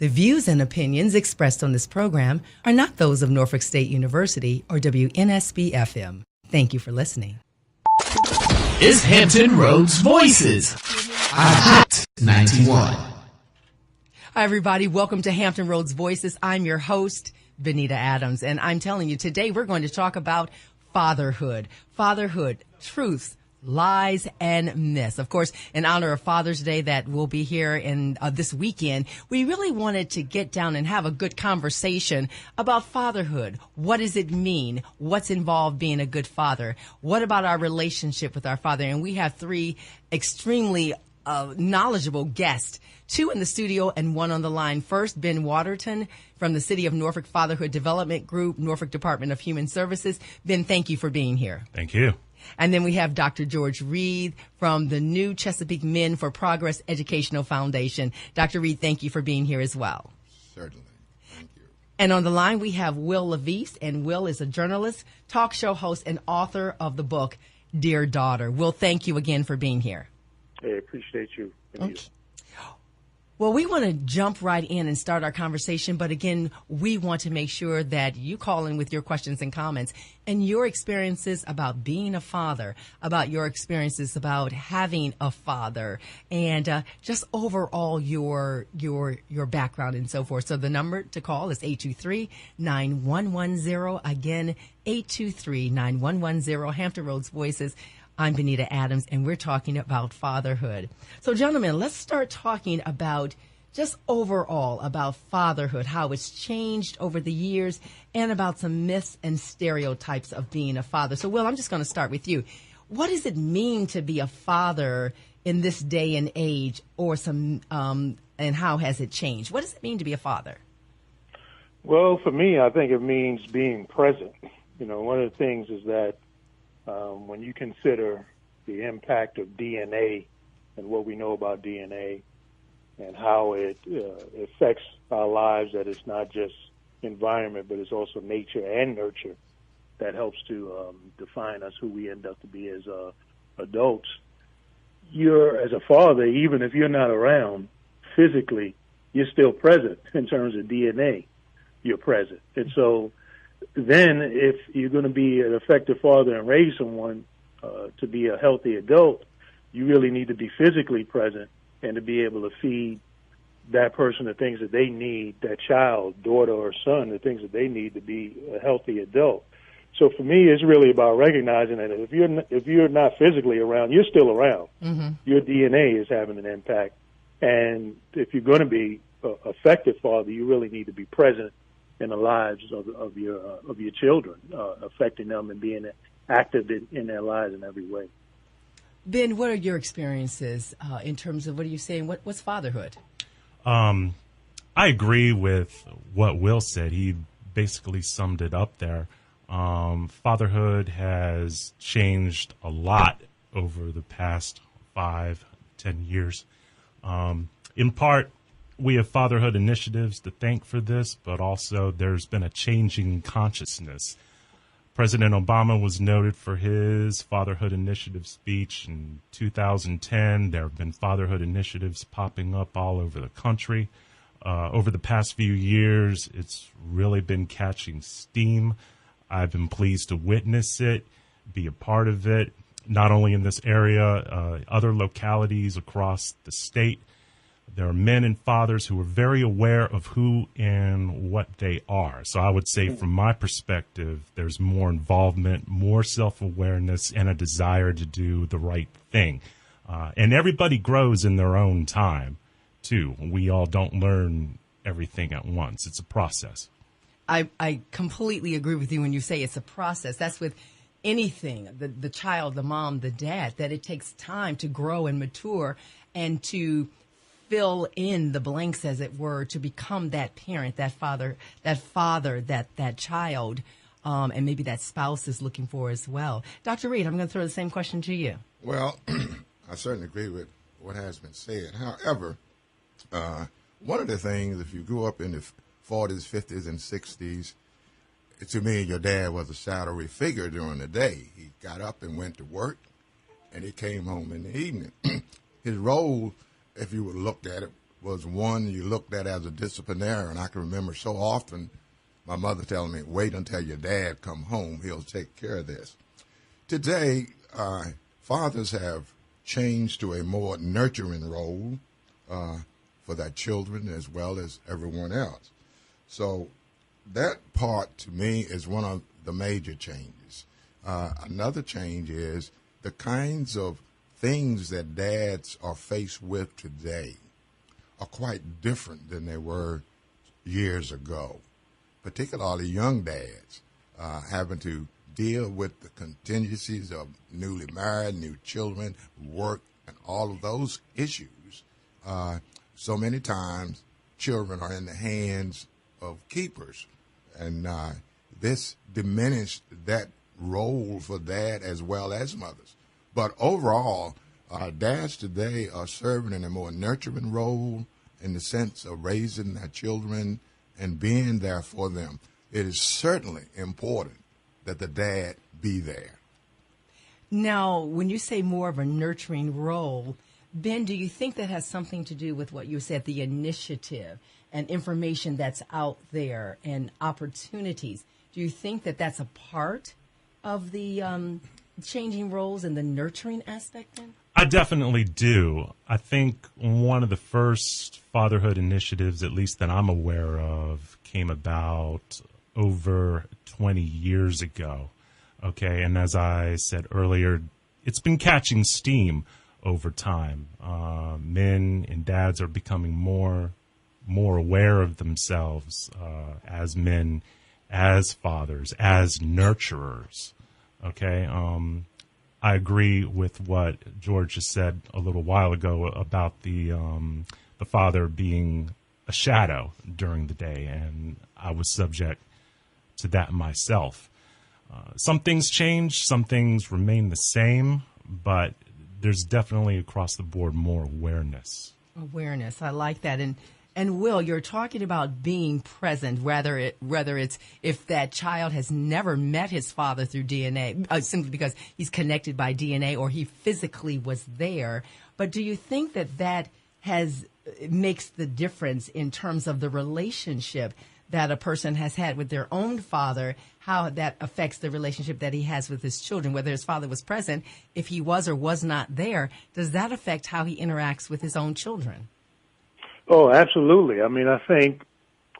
The views and opinions expressed on this program are not those of Norfolk State University or WNSB-FM. Thank you for listening. It's Hampton Roads Voices on Hot 91. Hi, everybody. Welcome to Hampton Roads Voices. I'm your host, Benita Adams, and I'm telling you today we're going to talk about fatherhood. Fatherhood, truths, lies, and myths. Of course, in honor of Father's Day that will be here in this weekend, we really wanted to get down and have a good conversation about fatherhood. What does it mean? What's involved being a good father? What about our relationship with our father? And we have three extremely knowledgeable guests, two in the studio and one on the line. First, Ben Waterton from the City of Norfolk Fatherhood Development Group, Norfolk Department of Human Services. Ben, thank you for being here. Thank you. And then we have Dr. George Reed from the New Chesapeake Men for Progress Educational Foundation. Dr. Reed, thank you for being here as well. Certainly. Thank you. And on the line, we have Will Levice, and Will is a journalist, talk show host, and author of the book, Dear Daughter. Will, thank you again for being here. Hey, appreciate you. Okay. Well, we want to jump right in and start our conversation, but again, we want to make sure that you call in with your questions and comments and your experiences about being a father, about your experiences about having a father, and just overall your background and so forth. So the number to call is 823-9110. Again, 823-9110, Hampton Roads Voices. I'm Benita Adams, and we're talking about fatherhood. So, gentlemen, let's start talking about just overall about fatherhood, how it's changed over the years, and about some myths and stereotypes of being a father. So, Will, I'm just going to start with you. What does it mean to be a father in this day and age, or and how has it changed? What does it mean to be a father? Well, for me, I think it means being present. You know, one of the things is that when you consider the impact of DNA and what we know about DNA and how it affects our lives, that it's not just environment, but it's also nature and nurture that helps to define us, who we end up to be as adults. As a father, even if you're not around physically, you're still present in terms of DNA. You're present. And so then if you're going to be an effective father and raise someone to be a healthy adult, you really need to be physically present and to be able to feed that person the things that they need, that child, daughter or son, the things that they need to be a healthy adult. So for me, it's really about recognizing that if you're not physically around, you're still around. Mm-hmm. Your DNA is having an impact. And if you're going to be an effective father, you really need to be present in the lives of your children, affecting them and being active in their lives in every way. Ben, what are your experiences in terms of, what are you saying? What's fatherhood? I agree with what Will said. He basically summed it up there. Fatherhood has changed a lot over the past 5-10 years. In part, we have fatherhood initiatives to thank for this, but also there's been a changing consciousness. President Obama was noted for his fatherhood initiative speech in 2010. There have been fatherhood initiatives popping up all over the country. Over the past few years, it's really been catching steam. I've been pleased to witness it, be a part of it, not only in this area, other localities across the state. There are men and fathers who are very aware of who and what they are. So I would say from my perspective, there's more involvement, more self-awareness, and a desire to do the right thing. And everybody grows in their own time, too. We all don't learn everything at once. It's a process. I completely agree with you when you say it's a process. That's with anything, the child, the mom, the dad, that it takes time to grow and mature and to fill in the blanks, as it were, to become that parent, that father, that child, and maybe that spouse is looking for as well. Dr. Reed, I'm going to throw the same question to you. Well, I certainly agree with what has been said. However, one of the things, if you grew up in the 40s, 50s, and 60s, to me, your dad was a shadowy figure during the day. He got up and went to work, and he came home in the evening. His role, if you would look at it, was one you looked at as a disciplinarian. I can remember so often my mother telling me, wait until your dad come home. He'll take care of this. Today, fathers have changed to a more nurturing role for their children as well as everyone else. So that part, to me, is one of the major changes. Another change is the kinds of things that dads are faced with today are quite different than they were years ago, particularly young dads having to deal with the contingencies of newly married, new children, work, and all of those issues. So many times children are in the hands of keepers, and this diminished that role for dad as well as mothers. But overall, dads today are serving in a more nurturing role in the sense of raising their children and being there for them. It is certainly important that the dad be there. Now, when you say more of a nurturing role, Ben, do you think that has something to do with what you said, the initiative and information that's out there and opportunities? Do you think that that's a part of the changing roles and the nurturing aspect then? I definitely do. I think one of the first fatherhood initiatives, at least that I'm aware of, came about over 20 years ago. Okay, and as I said earlier, it's been catching steam over time. Men and dads are becoming more aware of themselves as men, as fathers, as nurturers. Okay, I agree with what George just said a little while ago about the father being a shadow during the day, and I was subject to that myself. Some things change, some things remain the same, but there's definitely across the board more awareness. Awareness, I like that. And Will, you're talking about being present, whether it's if that child has never met his father through DNA, simply because he's connected by DNA or he physically was there. But do you think that makes the difference in terms of the relationship that a person has had with their own father, how that affects the relationship that he has with his children, whether his father was present, if he was or was not there, does that affect how he interacts with his own children? Oh, absolutely. I mean, I think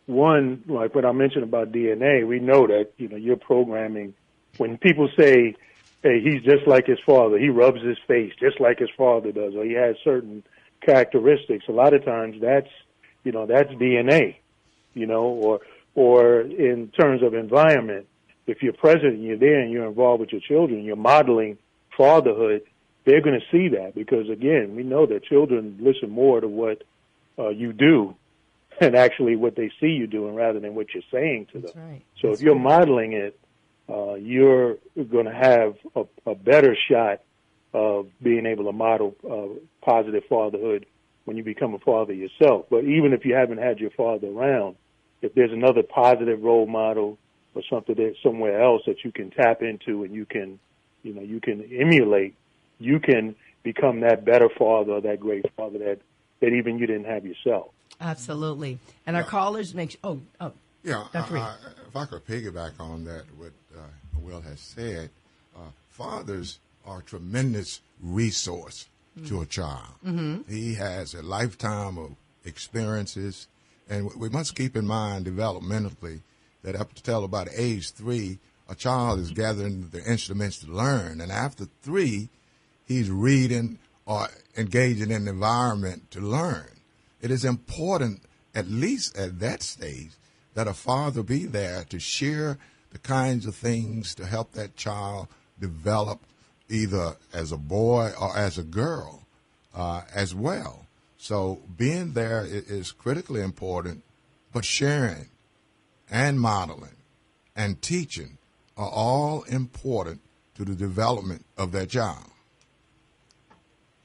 one, like what I mentioned about DNA, we know that, you're programming. When people say, hey, he's just like his father, he rubs his face just like his father does, or he has certain characteristics, a lot of times that's DNA, or in terms of environment, if you're present and you're there and you're involved with your children, you're modeling fatherhood, they're going to see that because, again, we know that children listen more to what you do and actually what they see you doing rather than what you're saying to them. Right. So if you're modeling it, you're going to have a better shot of being able to model positive fatherhood when you become a father yourself. But even if you haven't had your father around, if there's another positive role model or something that somewhere else that you can tap into and you can emulate, you can become that better father or that great father that even you didn't have yourself. Absolutely. And our callers make Yeah, Dr. Reed. if I could piggyback on that, what Will has said, fathers are a tremendous resource to a child. Mm-hmm. He has a lifetime of experiences, and we must keep in mind developmentally that up until about age 3, a child is gathering the instruments to learn, and after 3, he's reading or engaging in the environment to learn. It is important, at least at that stage, that a father be there to share the kinds of things to help that child develop either as a boy or as a girl as well. So being there is critically important, but sharing and modeling and teaching are all important to the development of that child.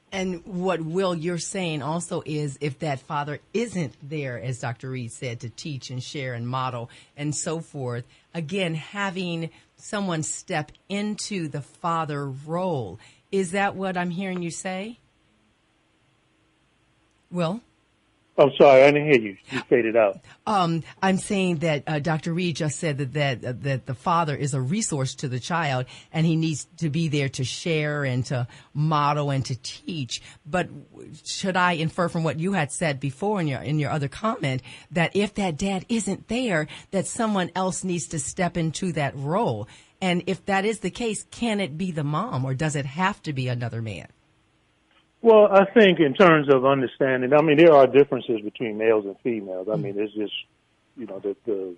And what, Will, you're saying also is if that father isn't there, as Dr. Reed said, to teach and share and model and so forth, again, having someone step into the father role. Is that what I'm hearing you say? Will? I'm sorry, I didn't hear you. You faded out. I'm saying that Dr. Reed just said that the father is a resource to the child, and he needs to be there to share and to model and to teach. But should I infer from what you had said before in your other comment that if that dad isn't there, that someone else needs to step into that role? And if that is the case, can it be the mom, or does it have to be another man? Well, I think in terms of understanding, I mean, there are differences between males and females. I mean, it's just, the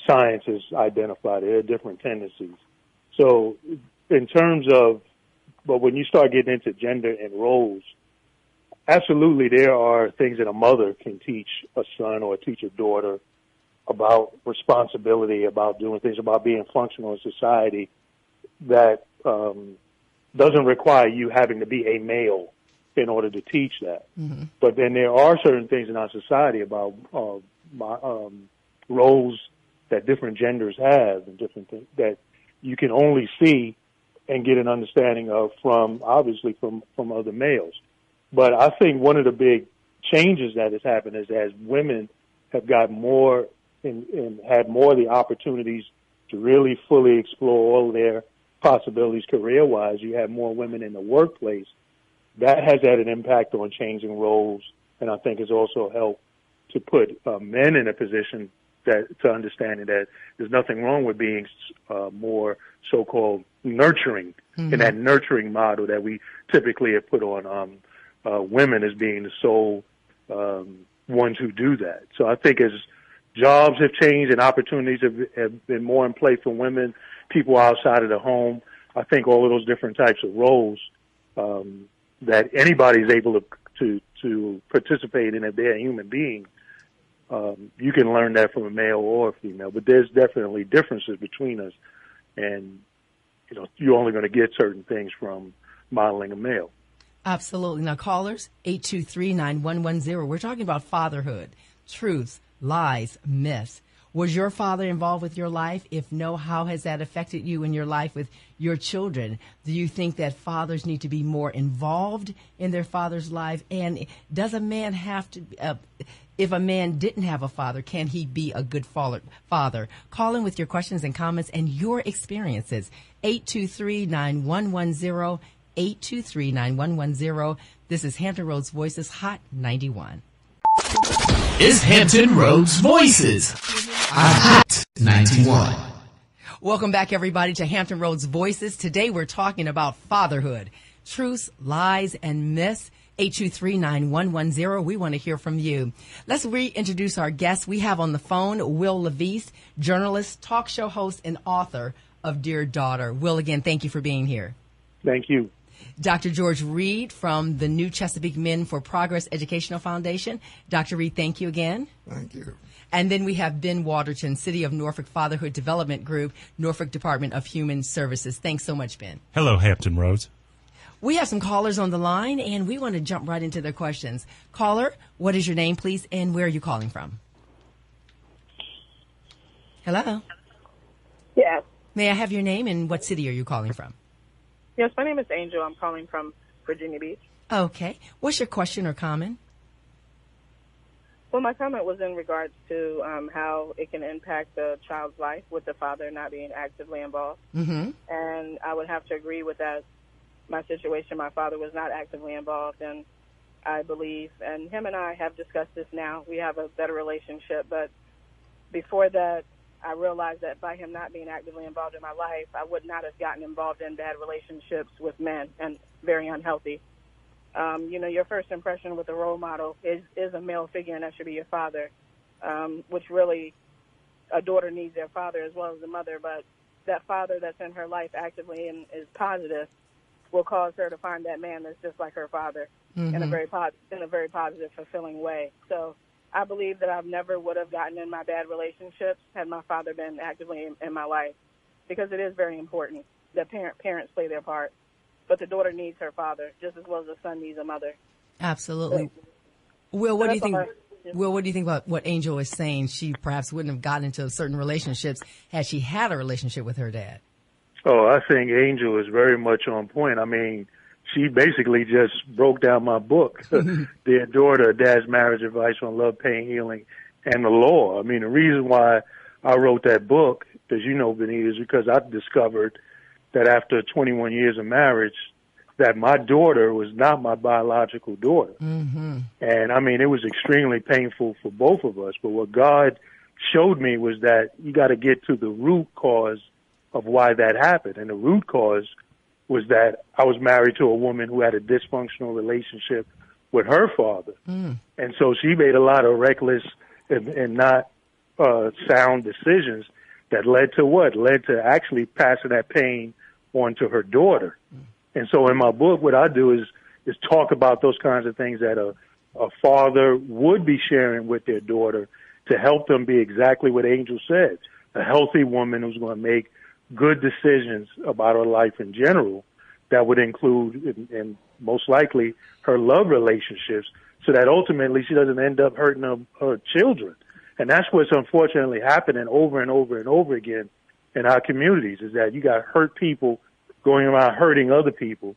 science has identified there are different tendencies. So in terms of, but when you start getting into gender and roles, absolutely there are things that a mother can teach a son or teach a daughter about responsibility, about doing things, about being functional in society that doesn't require you having to be a male in order to teach that. Mm-hmm. But then there are certain things in our society about roles that different genders have and different things that you can only see and get an understanding of from other males. But I think one of the big changes that has happened is as women have got more and had more of the opportunities to really fully explore all their possibilities career-wise, you have more women in the workplace. That has had an impact on changing roles, and I think has also helped to put men in a position to understanding that there's nothing wrong with being more so-called nurturing, and that nurturing model that we typically have put on women as being the sole ones who do that. So I think as jobs have changed and opportunities have been more in play for women, people outside of the home, I think all of those different types of roles that anybody is able to participate in if they're a human being, you can learn that from a male or a female. But there's definitely differences between us, and you're only going to get certain things from modeling a male. Absolutely. Now, callers, 823-9110. We're talking about fatherhood, truths, lies, myths. Was your father involved with your life? If no, how has that affected you in your life with your children? Do you think that fathers need to be more involved in their father's life? And does a man have to, if a man didn't have a father, can he be a good father? Call in with your questions and comments and your experiences. 823-9110, 823-9110. This is Hampton Roads Voices Hot 91. Is Hampton Roads Voices Hot 91. Welcome back, everybody, to Hampton Roads Voices. Today we're talking about fatherhood, truths, lies, and myths. 823-9110. We want to hear from you. Let's reintroduce our guests. We have on the phone Will Levice, journalist, talk show host, and author of Dear Daughter. Will, again, thank you for being here. Thank you. Dr. George Reed from the New Chesapeake Men for Progress Educational Foundation. Dr. Reed, thank you again. Thank you. And then we have Ben Waterton, City of Norfolk Fatherhood Development Group, Norfolk Department of Human Services. Thanks so much, Ben. Hello, Hampton Roads. We have some callers on the line, and we want to jump right into their questions. Caller, what is your name, please, and where are you calling from? Hello? Yes. May I have your name and what city are you calling from? Yes, my name is Angel. I'm calling from Virginia Beach. Okay. What's your question or comment? Well, my comment was in regards to how it can impact the child's life with the father not being actively involved. Mm-hmm. And I would have to agree with that. My situation, my father was not actively involved, and I believe, and him and I have discussed this now, we have a better relationship. But before that, I realized that by him not being actively involved in my life, I would not have gotten involved in bad relationships with men and very unhealthy. Your first impression with a role model is a male figure, and that should be your father, which really a daughter needs their father as well as the mother. But that father that's in her life actively and is positive will cause her to find that man that's just like her father in a very positive, fulfilling way. So I believe that I never would have gotten in my bad relationships had my father been actively in my life, because it is very important that parents play their part. But the daughter needs her father just as well as the son needs a mother. Absolutely. Will, what do you think? Will, what do you think about what Angel is saying? She perhaps wouldn't have gotten into certain relationships had she had a relationship with her dad. Oh, I think Angel is very much on point. I mean, she basically just broke down my book, Dear Daughter, Dad's Marriage Advice on Love, Pain, Healing, and the Law. I mean, the reason why I wrote that book, as you know, Benita, is because I discovered that after 21 years of marriage, that my daughter was not my biological daughter. Mm-hmm. And, I mean, it was extremely painful for both of us. But what God showed me was that you got to get to the root cause of why that happened. And the root cause was that I was married to a woman who had a dysfunctional relationship with her father. Mm. And so she made a lot of reckless and not sound decisions that led to what? Led to actually passing that pain on to her daughter. Mm. And so in my book, what I do is talk about those kinds of things that a father would be sharing with their daughter to help them be exactly what Angel said, a healthy woman who's going to make good decisions about her life in general that would include, and most likely, her love relationships, so that ultimately she doesn't end up hurting her children. And that's what's unfortunately happening over and over and over again in our communities, is that you got hurt people going around hurting other people.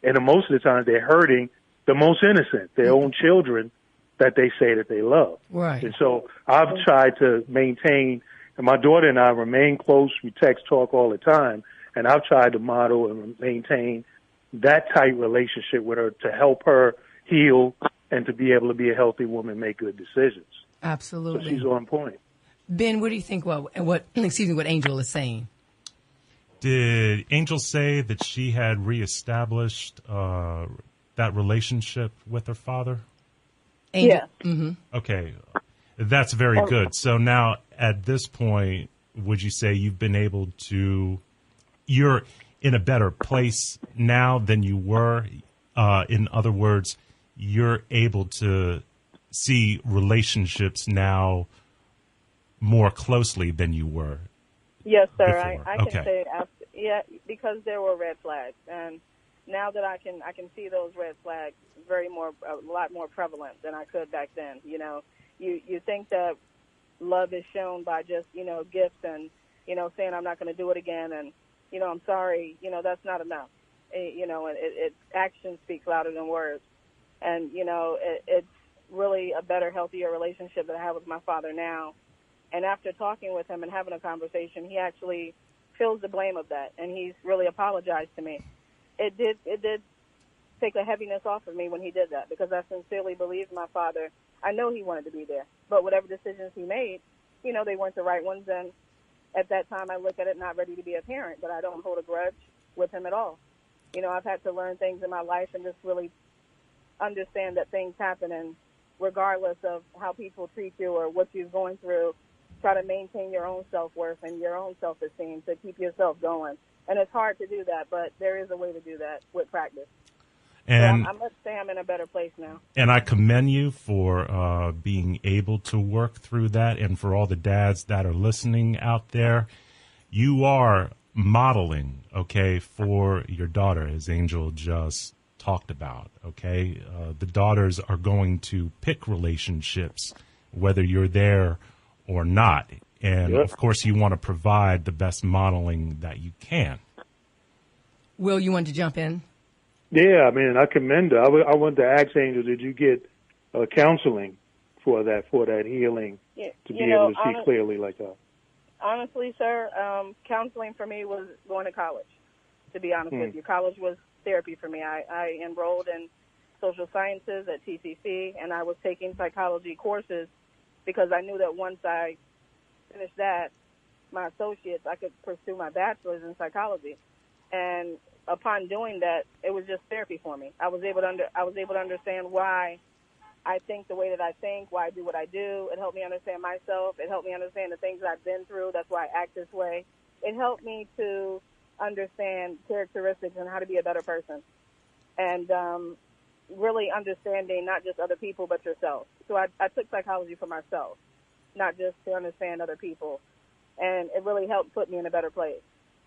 And most of the time they're hurting the most innocent, their own children that they say that they love. Right. And so I've tried to maintain, and my daughter and I remain close. We text, talk all the time. And I've tried to model and maintain that tight relationship with her to help her heal and to be able to be a healthy woman, make good decisions. Absolutely. So she's on point. Ben, what do you think? What Angel is saying? Did Angel say that she had reestablished that relationship with her father? Angel? Yes. Mm-hmm. Okay, that's very good. So now, at this point, would you say you've been able to? You're in a better place now than you were. In other words, you're able to see relationships now more closely than you were. Yes, sir. Before. I can Okay. say, yeah, because there were red flags, and now that I can see those red flags a lot more prevalent than I could back then. You know, you think that love is shown by just gifts and saying I'm not going to do it again and I'm sorry. That's not enough. Action speaks louder than words, and it's really a better, healthier relationship that I have with my father now. And after talking with him and having a conversation, he actually feels the blame of that, and he's really apologized to me. It did take a heaviness off of me when he did that, because I sincerely believed my father. I know he wanted to be there, but whatever decisions he made, they weren't the right ones. And at that time, I look at it not ready to be a parent, but I don't hold a grudge with him at all. I've had to learn things in my life and just really understand that things happen, and regardless of how people treat you or what you're going through, try to maintain your own self-worth and your own self-esteem to keep yourself going. And it's hard to do that, but there is a way to do that with practice. And so I must say I'm in a better place now. And I commend you for being able to work through that. And for all the dads that are listening out there, you are modeling, okay, for your daughter, as Angel just talked about, okay? The daughters are going to pick relationships, whether you're there or not. And, Yep. of course, you want to provide the best modeling that you can. Will, you want to jump in? Yeah, I mean, I commend her. I wanted to ask Angel, did you get counseling for that healing to be able to see clearly like that? Honestly, sir, counseling for me was going to college, to be honest with you. College was therapy for me. I enrolled in social sciences at TCC, and I was taking psychology courses because I knew that once I finished that, my associates, I could pursue my bachelor's in psychology. And upon doing that, it was just therapy for me. I was able to understand why I think the way that I think, why I do what I do. It helped me understand myself. It helped me understand the things I've been through. That's why I act this way. It helped me to understand characteristics and how to be a better person. And really understanding not just other people, but yourself. So I took psychology for myself, not just to understand other people. And it really helped put me in a better place,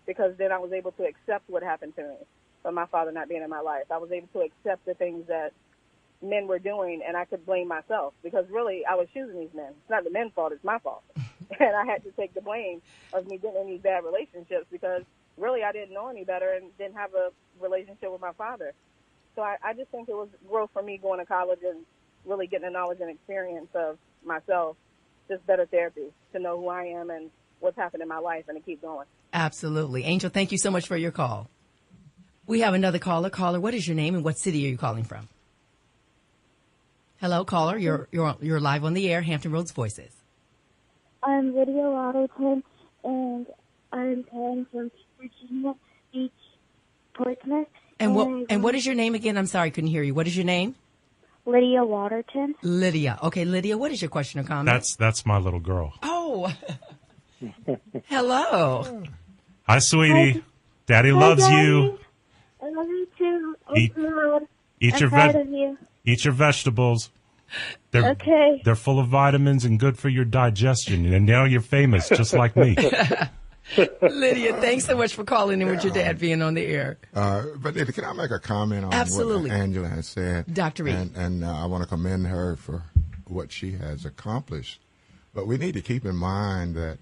because then I was able to accept what happened to me from my father not being in my life. I was able to accept the things that men were doing, and I could blame myself, because really I was choosing these men. It's not the men's fault, it's my fault. And I had to take the blame of me getting in these bad relationships, because really I didn't know any better and didn't have a relationship with my father. So I just think it was growth for me going to college and really getting the knowledge and experience of myself, just better therapy to know who I am and what's happened in my life and to keep going. Absolutely. Angel, thank you so much for your call. We have another caller. Caller, what is your name and what city are you calling from? Hello, caller. You're live on the air, Hampton Roads Voices. I'm Lydia Waddleton, and I'm calling from Virginia Beach, Portsmouth. And what is your name again? I'm sorry, I couldn't hear you. What is your name? Lydia Waterton. Lydia. Okay, Lydia, what is your question or comment? That's my little girl. Oh, hello. Hi, sweetie. Daddy loves you. I love you too. Eat your vegetables. They're full of vitamins and good for your digestion. And now you're famous, just like me. Lydia, thanks so much for calling in with your dad being on the air. But can I make a comment on Absolutely. what Angela has said? Dr. Reed. And I want to commend her for what she has accomplished. But we need to keep in mind that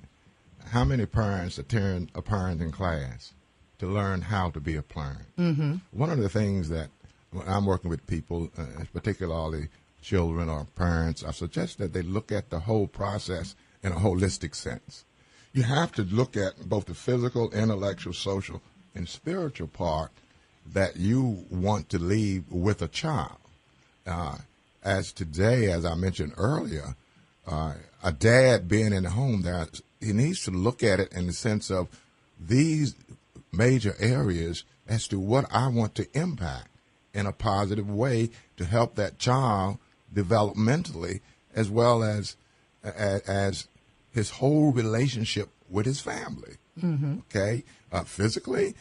how many parents attend a parenting class to learn how to be a parent? Mm-hmm. One of the things that when I'm working with people, particularly children or parents, I suggest that they look at the whole process in a holistic sense. You have to look at both the physical, intellectual, social, and spiritual part that you want to leave with a child. As today, as I mentioned earlier, a dad being in the home, he needs to look at it in the sense of these major areas as to what I want to impact in a positive way to help that child developmentally, as well as his whole relationship with his family. Mm-hmm. Okay, physically,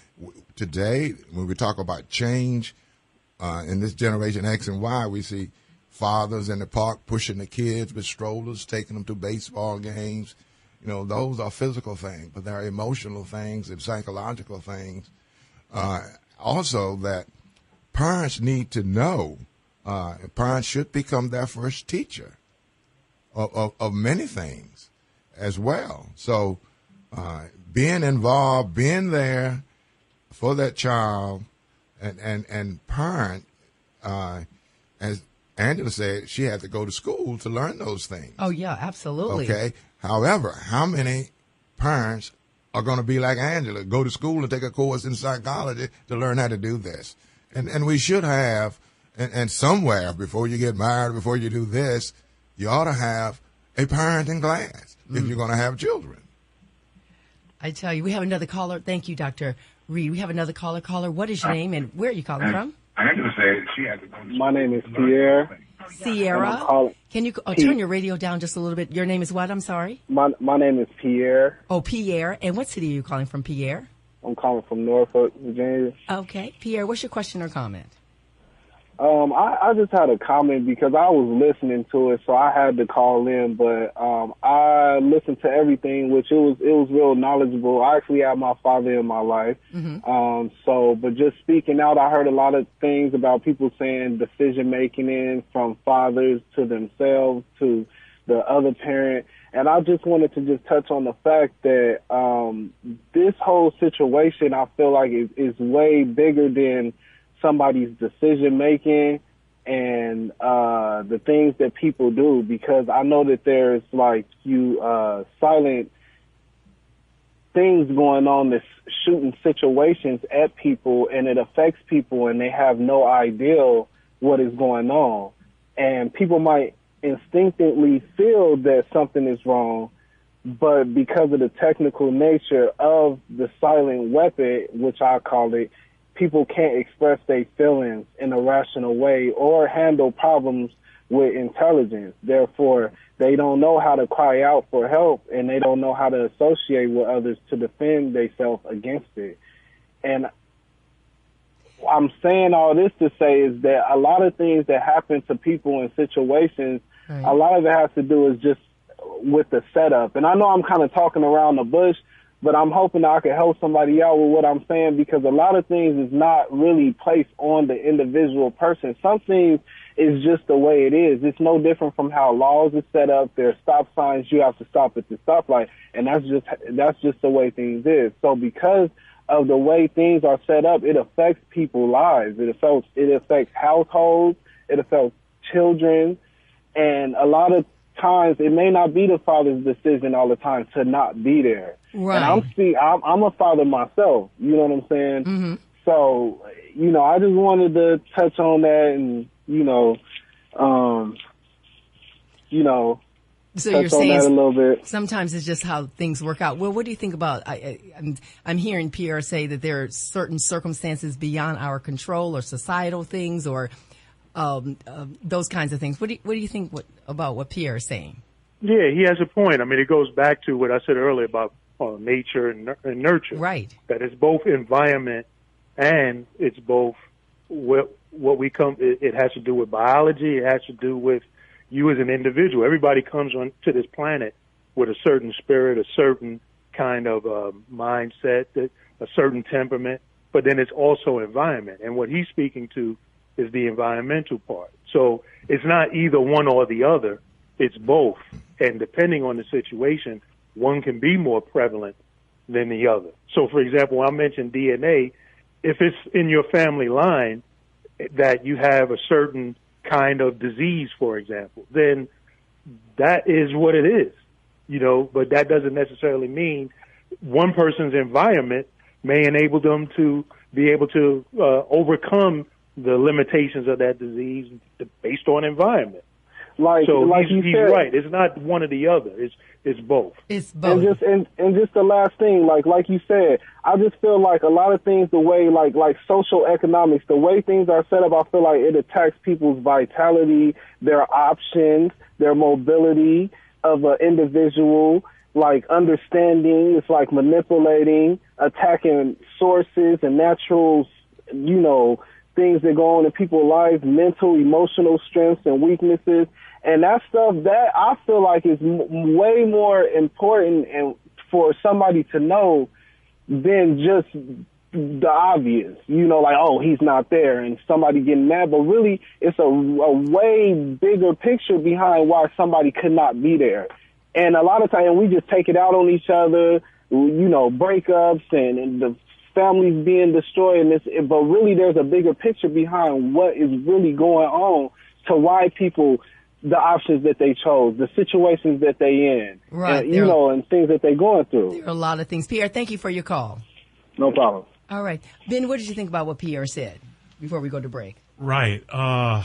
today when we talk about change in this generation X and Y, we see fathers in the park pushing the kids with strollers, taking them to baseball games. You know, those are physical things, but they're emotional things and psychological things. Also, that parents need to know. Parents should become their first teacher of many things as well. So being involved, being there for that child, and parent, as Angela said, she had to go to school to learn those things. Oh, yeah, absolutely. Okay. However, how many parents are going to be like Angela, go to school and take a course in psychology to learn how to do this? And we should have, and somewhere before you get married, before you do this, you ought to have a parenting class if you're going to have children. I tell you, we have another caller. Thank you, Dr. Reed. We have another caller. Caller, what is your name and where are you calling from? Angela said she had to go. My name is Pierre. Sierra. Can you turn your radio down just a little bit? Your name is what? I'm sorry. My name is Pierre. Oh, Pierre. And what city are you calling from, Pierre? I'm calling from Norfolk, Virginia. Okay. Pierre, what's your question or comment? I just had a comment because I was listening to it, so I had to call in. But I listened to everything, which it was real knowledgeable. I actually had my father in my life, but just speaking out, I heard a lot of things about people saying decision making in from fathers to themselves to the other parent, and I just wanted to just touch on the fact that this whole situation I feel like is way bigger than somebody's decision making and the things that people do, because I know that there's like silent things going on that's shooting situations at people, and it affects people and they have no idea what is going on. And people might instinctively feel that something is wrong, but because of the technical nature of the silent weapon, which I call it, people can't express their feelings in a rational way or handle problems with intelligence. Therefore, they don't know how to cry out for help, and they don't know how to associate with others to defend themselves against it. And I'm saying all this to say is that a lot of things that happen to people in situations, a lot of it has to do is just with the setup. And I know I'm kind of talking around the bush, but I'm hoping that I can help somebody out with what I'm saying, because a lot of things is not really placed on the individual person. Some things is just the way it is. It's no different from how laws are set up. There are stop signs. You have to stop at the stoplight, and that's just the way things is. So because of the way things are set up, it affects people's lives. It affects households. It affects children. And a lot of times it may not be the father's decision all the time to not be there. Right. And I'm a father myself. You know what I'm saying? Mm-hmm. So, I just wanted to touch on that and, So touch you're saying on that a little bit. Sometimes it's just how things work out. Well, what do you think about? I'm hearing Pierre say that there are certain circumstances beyond our control, or societal things, or those kinds of things. What do you think about what Pierre is saying? Yeah, he has a point. I mean, it goes back to what I said earlier about nature and nurture. Right. That it's both environment and it's both what we come. It has to do with biology. It has to do with you as an individual. Everybody comes onto this planet with a certain spirit, a certain kind of mindset, a certain temperament, but then it's also environment. And what he's speaking to is the environmental part. So it's not either one or the other. It's both. And depending on the situation, one can be more prevalent than the other. So, for example, when I mentioned DNA, if it's in your family line that you have a certain kind of disease, for example, then that is what it is, but that doesn't necessarily mean one person's environment may enable them to be able to overcome the limitations of that disease based on environment. He's right. It's not one or the other. It's both. It's both. And just the last thing, like you said, I just feel like a lot of things, the way like social economics, the way things are set up, I feel like it attacks people's vitality, their options, their mobility of an individual, like understanding. It's like manipulating, attacking sources and natural, things that go on in people's lives, mental, emotional strengths and weaknesses. And that stuff that I feel like is way more important and for somebody to know than just the obvious, oh, he's not there and somebody getting mad. But really, it's a way bigger picture behind why somebody could not be there. And a lot of times we just take it out on each other, breakups and the families being destroyed. But really, there's a bigger picture behind what is really going on to why people, the options that they chose, the situations that they in, right? And things that they're going through. There are a lot of things. Pierre, thank you for your call. No problem. All right. Ben, what did you think about what Pierre said before we go to break? Right. A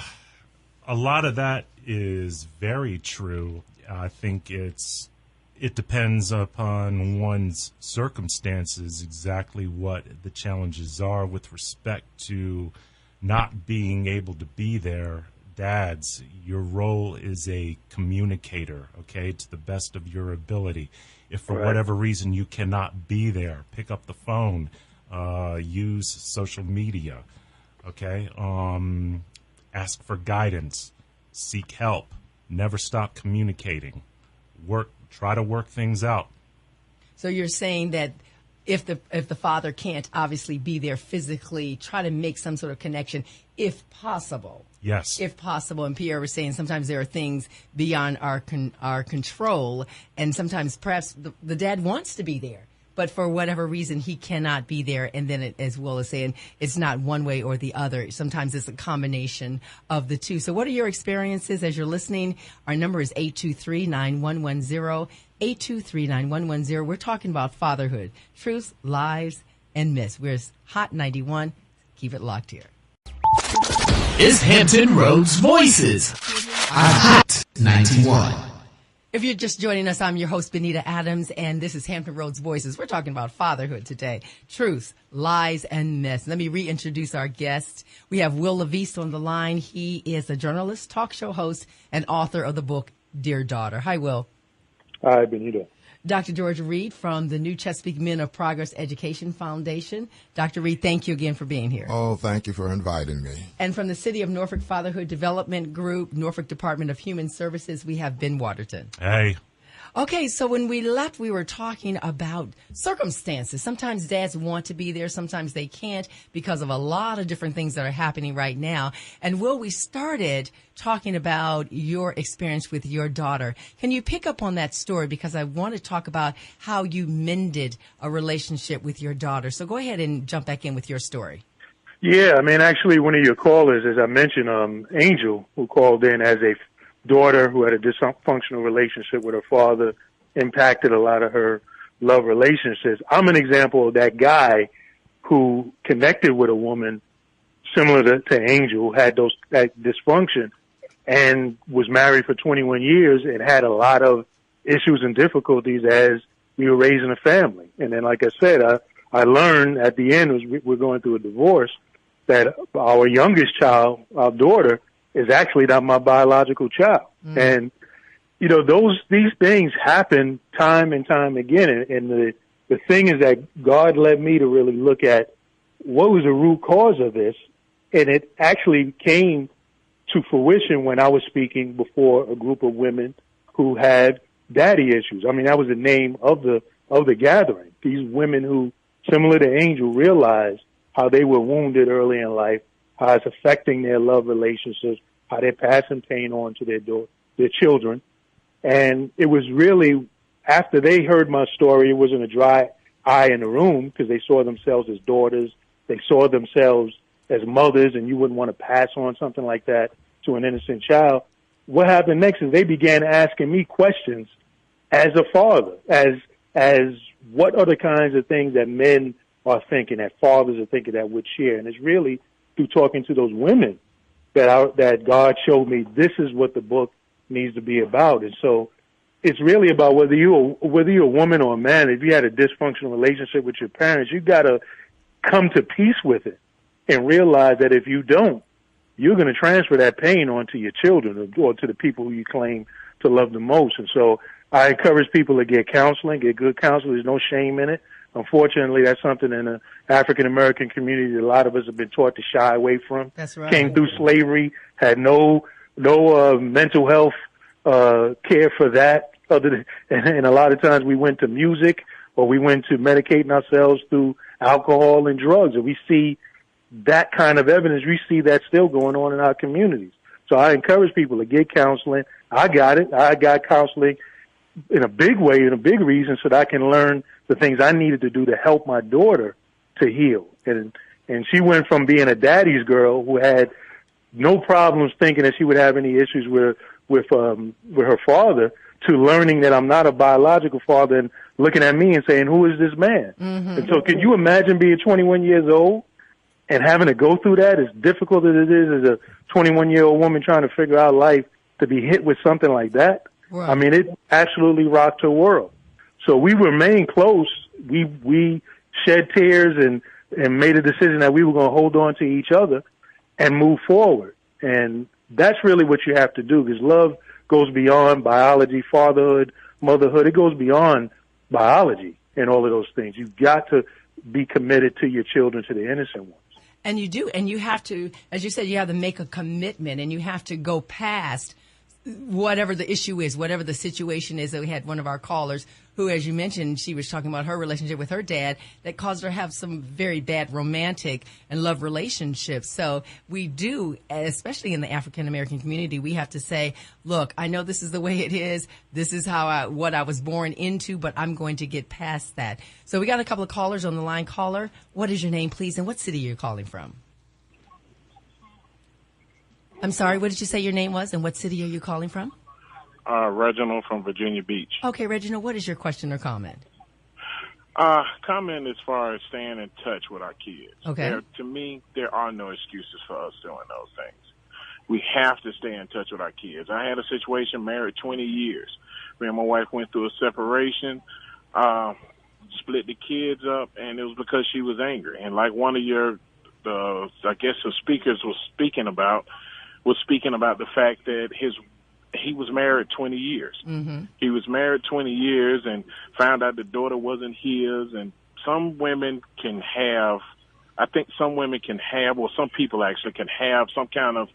lot of that is very true. I think it depends upon one's circumstances, exactly what the challenges are with respect to not being able to be there. Dads, your role is a communicator, okay, to the best of your ability. If for whatever reason you cannot be there, pick up the phone, use social media, okay? Ask for guidance, seek help, never stop communicating, try to work things out. So you're saying that if the father can't obviously be there physically, try to make some sort of connection if possible. Yes. If possible. And Pierre was saying sometimes there are things beyond our control, and sometimes perhaps the dad wants to be there, but for whatever reason he cannot be there. And then, as Will is saying, it's not one way or the other. Sometimes it's a combination of the two. So what are your experiences as you're listening? Our number is 823-9110, 823-9110. We're talking about fatherhood, truths, lies, and myths. We're Hot 91. Keep it locked here. Is Hampton Roads Voices on Hot 91. If you're just joining us, I'm your host, Benita Adams, and this is Hampton Roads Voices. We're talking about fatherhood today, truths, lies, and myths. Let me reintroduce our guest. We have Will Levice on the line. He is a journalist, talk show host, and author of the book, Dear Daughter. Hi, Will. Hi, Benita. Dr. George Reed from the New Chesapeake Men of Progress Education Foundation. Dr. Reed, thank you again for being here. Oh, thank you for inviting me. And from the City of Norfolk Fatherhood Development Group, Norfolk Department of Human Services, we have Ben Waterton. Hey. Okay, so when we left, we were talking about circumstances. Sometimes dads want to be there, sometimes they can't because of a lot of different things that are happening right now. And Will, we started talking about your experience with your daughter. Can you pick up on that story? Because I want to talk about how you mended a relationship with your daughter. So go ahead and jump back in with your story. Yeah, I mean, actually, one of your callers, as I mentioned, Angel, who called in as a daughter who had a dysfunctional relationship with her father, impacted a lot of her love relationships. I'm an example of that guy who connected with a woman similar to Angel, who had that dysfunction, and was married for 21 years and had a lot of issues and difficulties as we were raising a family. And then, like I said, I learned at the end, as we're going through a divorce, that our youngest child, our daughter, is actually not my biological child. And, you know, these things happen time and time again. And the thing is that God led me to really look at what was the root cause of this. And it actually came to fruition when I was speaking before a group of women who had daddy issues. I mean, that was the name of the gathering. These women who, similar to Angel, realized how they were wounded early in life, how it's affecting their love relationships, how they're passing pain on to their children. And it was really, after they heard my story, it wasn't a dry eye in the room because they saw themselves as daughters. They saw themselves as mothers, and you wouldn't want to pass on something like that to an innocent child. What happened next is they began asking me questions as a father, as what are the kinds of things that men are thinking, that fathers are thinking that would share. And it's really through talking to those women that God showed me this is what the book needs to be about. And so it's really about whether you're a woman or a man, if you had a dysfunctional relationship with your parents, you got to come to peace with it and realize that if you don't, you're going to transfer that pain onto your children or to the people who you claim to love the most. And so I encourage people to get counseling, get good counseling. There's no shame in it. Unfortunately, that's something in the African-American community that a lot of us have been taught to shy away from. That's right. Came through slavery, had no mental health care for that. And a lot of times we went to music or we went to medicating ourselves through alcohol and drugs. And we see that kind of evidence. We see that still going on in our communities. So I encourage people to get counseling. I got it. I got counseling in a big way, in a big reason, so that I can learn the things I needed to do to help my daughter to heal. And she went from being a daddy's girl who had no problems thinking that she would have any issues with her father to learning that I'm not a biological father and looking at me and saying, who is this man? Mm-hmm. And so can you imagine being 21 years old and having to go through that, as difficult as it is as a 21-year-old woman trying to figure out life, to be hit with something like that? Right. I mean, it absolutely rocked her world. So we remained close. We shed tears and made a decision that we were going to hold on to each other and move forward. And that's really what you have to do, because love goes beyond biology, fatherhood, motherhood. It goes beyond biology and all of those things. You've got to be committed to your children, to the innocent ones. And you do. And you have to, as you said, you have to make a commitment, and you have to go past whatever the issue is, whatever the situation is. That we had one of our callers who, as you mentioned, she was talking about her relationship with her dad that caused her to have some very bad romantic and love relationships. So we do, especially in the African American community, we have to say, look, I know this is the way it is. This is what I was born into, but I'm going to get past that. So we got a couple of callers on the line. Caller, what is your name, please, and what city you're calling from? I'm sorry, what did you say your name was, and what city are you calling from? Reginald from Virginia Beach. Okay, Reginald, what is your question or comment? Comment as far as staying in touch with our kids. Okay. To me, there are no excuses for us doing those things. We have to stay in touch with our kids. I had a situation, married 20 years. Me and my wife went through a separation, split the kids up, and it was because she was angry. And like one of the speakers was speaking about the fact that he was married 20 years. Mm-hmm. He was married 20 years and found out the daughter wasn't his. And some women can have, or some people actually can have some kind of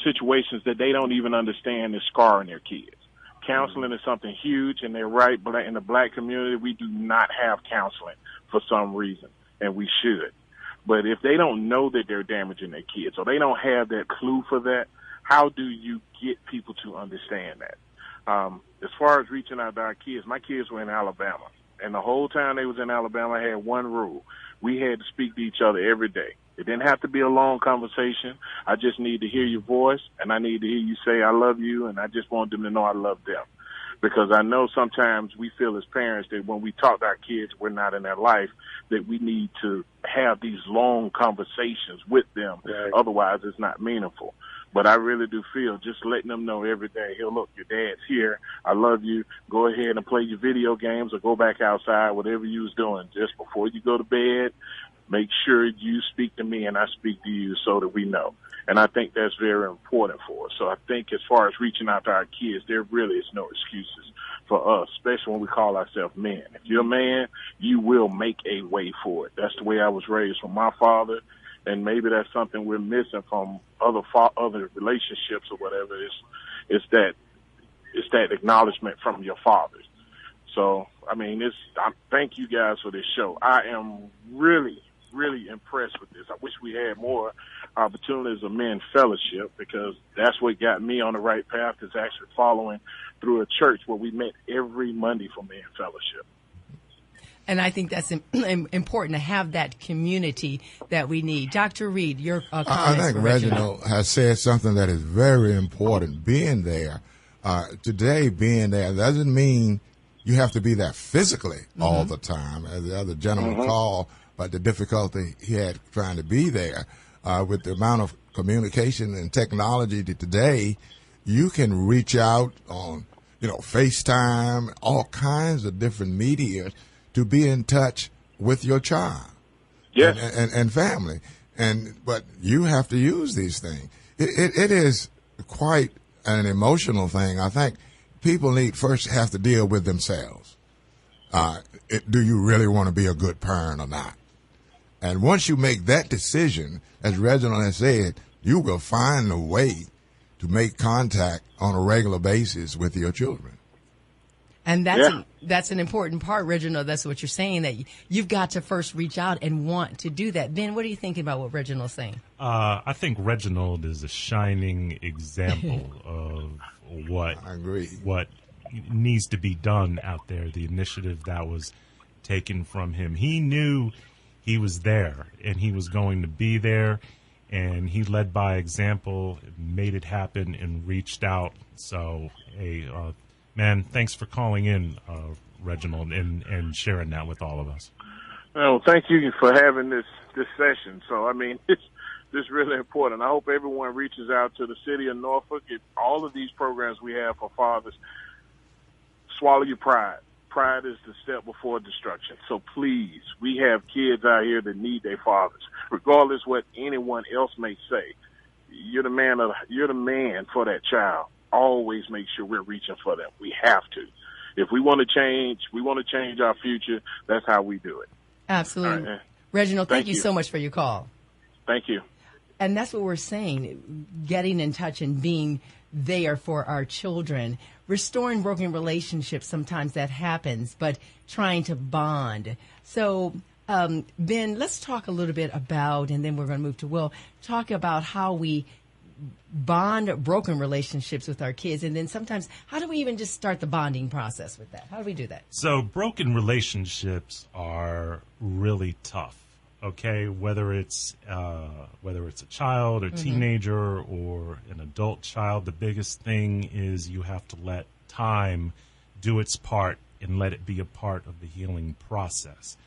situations that they don't even understand is scarring their kids. Counseling is something huge, and they're right. In the black community, we do not have counseling for some reason, and we should. But if they don't know that they're damaging their kids, or they don't have that clue for that, how do you get people to understand that? As far as reaching out to our kids, my kids were in Alabama, and the whole time they was in Alabama, I had one rule. We had to speak to each other every day. It didn't have to be a long conversation. I just need to hear your voice, and I need to hear you say I love you, and I just want them to know I love them. Because I know sometimes we feel as parents that when we talk to our kids, we're not in their life, that we need to have these long conversations with them. Right. Otherwise, it's not meaningful. But I really do feel just letting them know every day, hey, look, your dad's here. I love you. Go ahead and play your video games or go back outside, whatever you was doing. Just before you go to bed, make sure you speak to me and I speak to you so that we know. And I think that's very important for us. So I think as far as reaching out to our kids, there really is no excuses for us, especially when we call ourselves men. If you're a man, you will make a way for it. That's the way I was raised from my father, and maybe that's something we're missing from other relationships or whatever. It's that acknowledgement from your fathers. So, I mean, thank you guys for this show. I am really impressed with this. I wish we had more opportunities of men fellowship, because that's what got me on the right path, is actually following through a church where we met every Monday for men fellowship. And I think that's important to have that community that we need. Dr. Reed, your comments. I think Reginald has said something that is very important. Being there today, being there doesn't mean you have to be there physically all the time, as the other gentleman called, but the difficulty he had trying to be there. With the amount of communication and technology today, you can reach out on, FaceTime, all kinds of different media to be in touch with your child, yes, and family. But you have to use these things. It is quite an emotional thing. I think people first have to deal with themselves. Do you really want to be a good parent or not? And once you make that decision, as Reginald has said, you will find a way to make contact on a regular basis with your children. And that's an important part, Reginald. That's what you're saying, that you've got to first reach out and want to do that. Ben, what are you thinking about what Reginald's saying? I think Reginald is a shining example of what needs to be done out there, the initiative that was taken from him. He knew he was there, and he was going to be there, and he led by example, made it happen, and reached out. So, man, thanks for calling in, Reginald, and sharing that with all of us. Well, thank you for having this session. So, I mean, it's really important. I hope everyone reaches out to the city of Norfolk. All of these programs we have for fathers, swallow your pride. Pride is the step before destruction. So please, we have kids out here that need their fathers, regardless what anyone else may say. You're the man for that child. Always make sure we're reaching for them. We have to. If we want to change our future, that's how we do it. Absolutely. Right. Reginald, thank you so much for your call. Thank you. And that's what we're saying, getting in touch and being there for our children. Restoring broken relationships, sometimes that happens, but trying to bond. So, Ben, let's talk a little bit about, and then we're going to move to Will, talk about how we bond broken relationships with our kids. And then sometimes, how do we even just start the bonding process with that? How do we do that? So broken relationships are really tough. Okay, whether it's a child or teenager or an adult child, the biggest thing is you have to let time do its part and let it be a part of the healing process.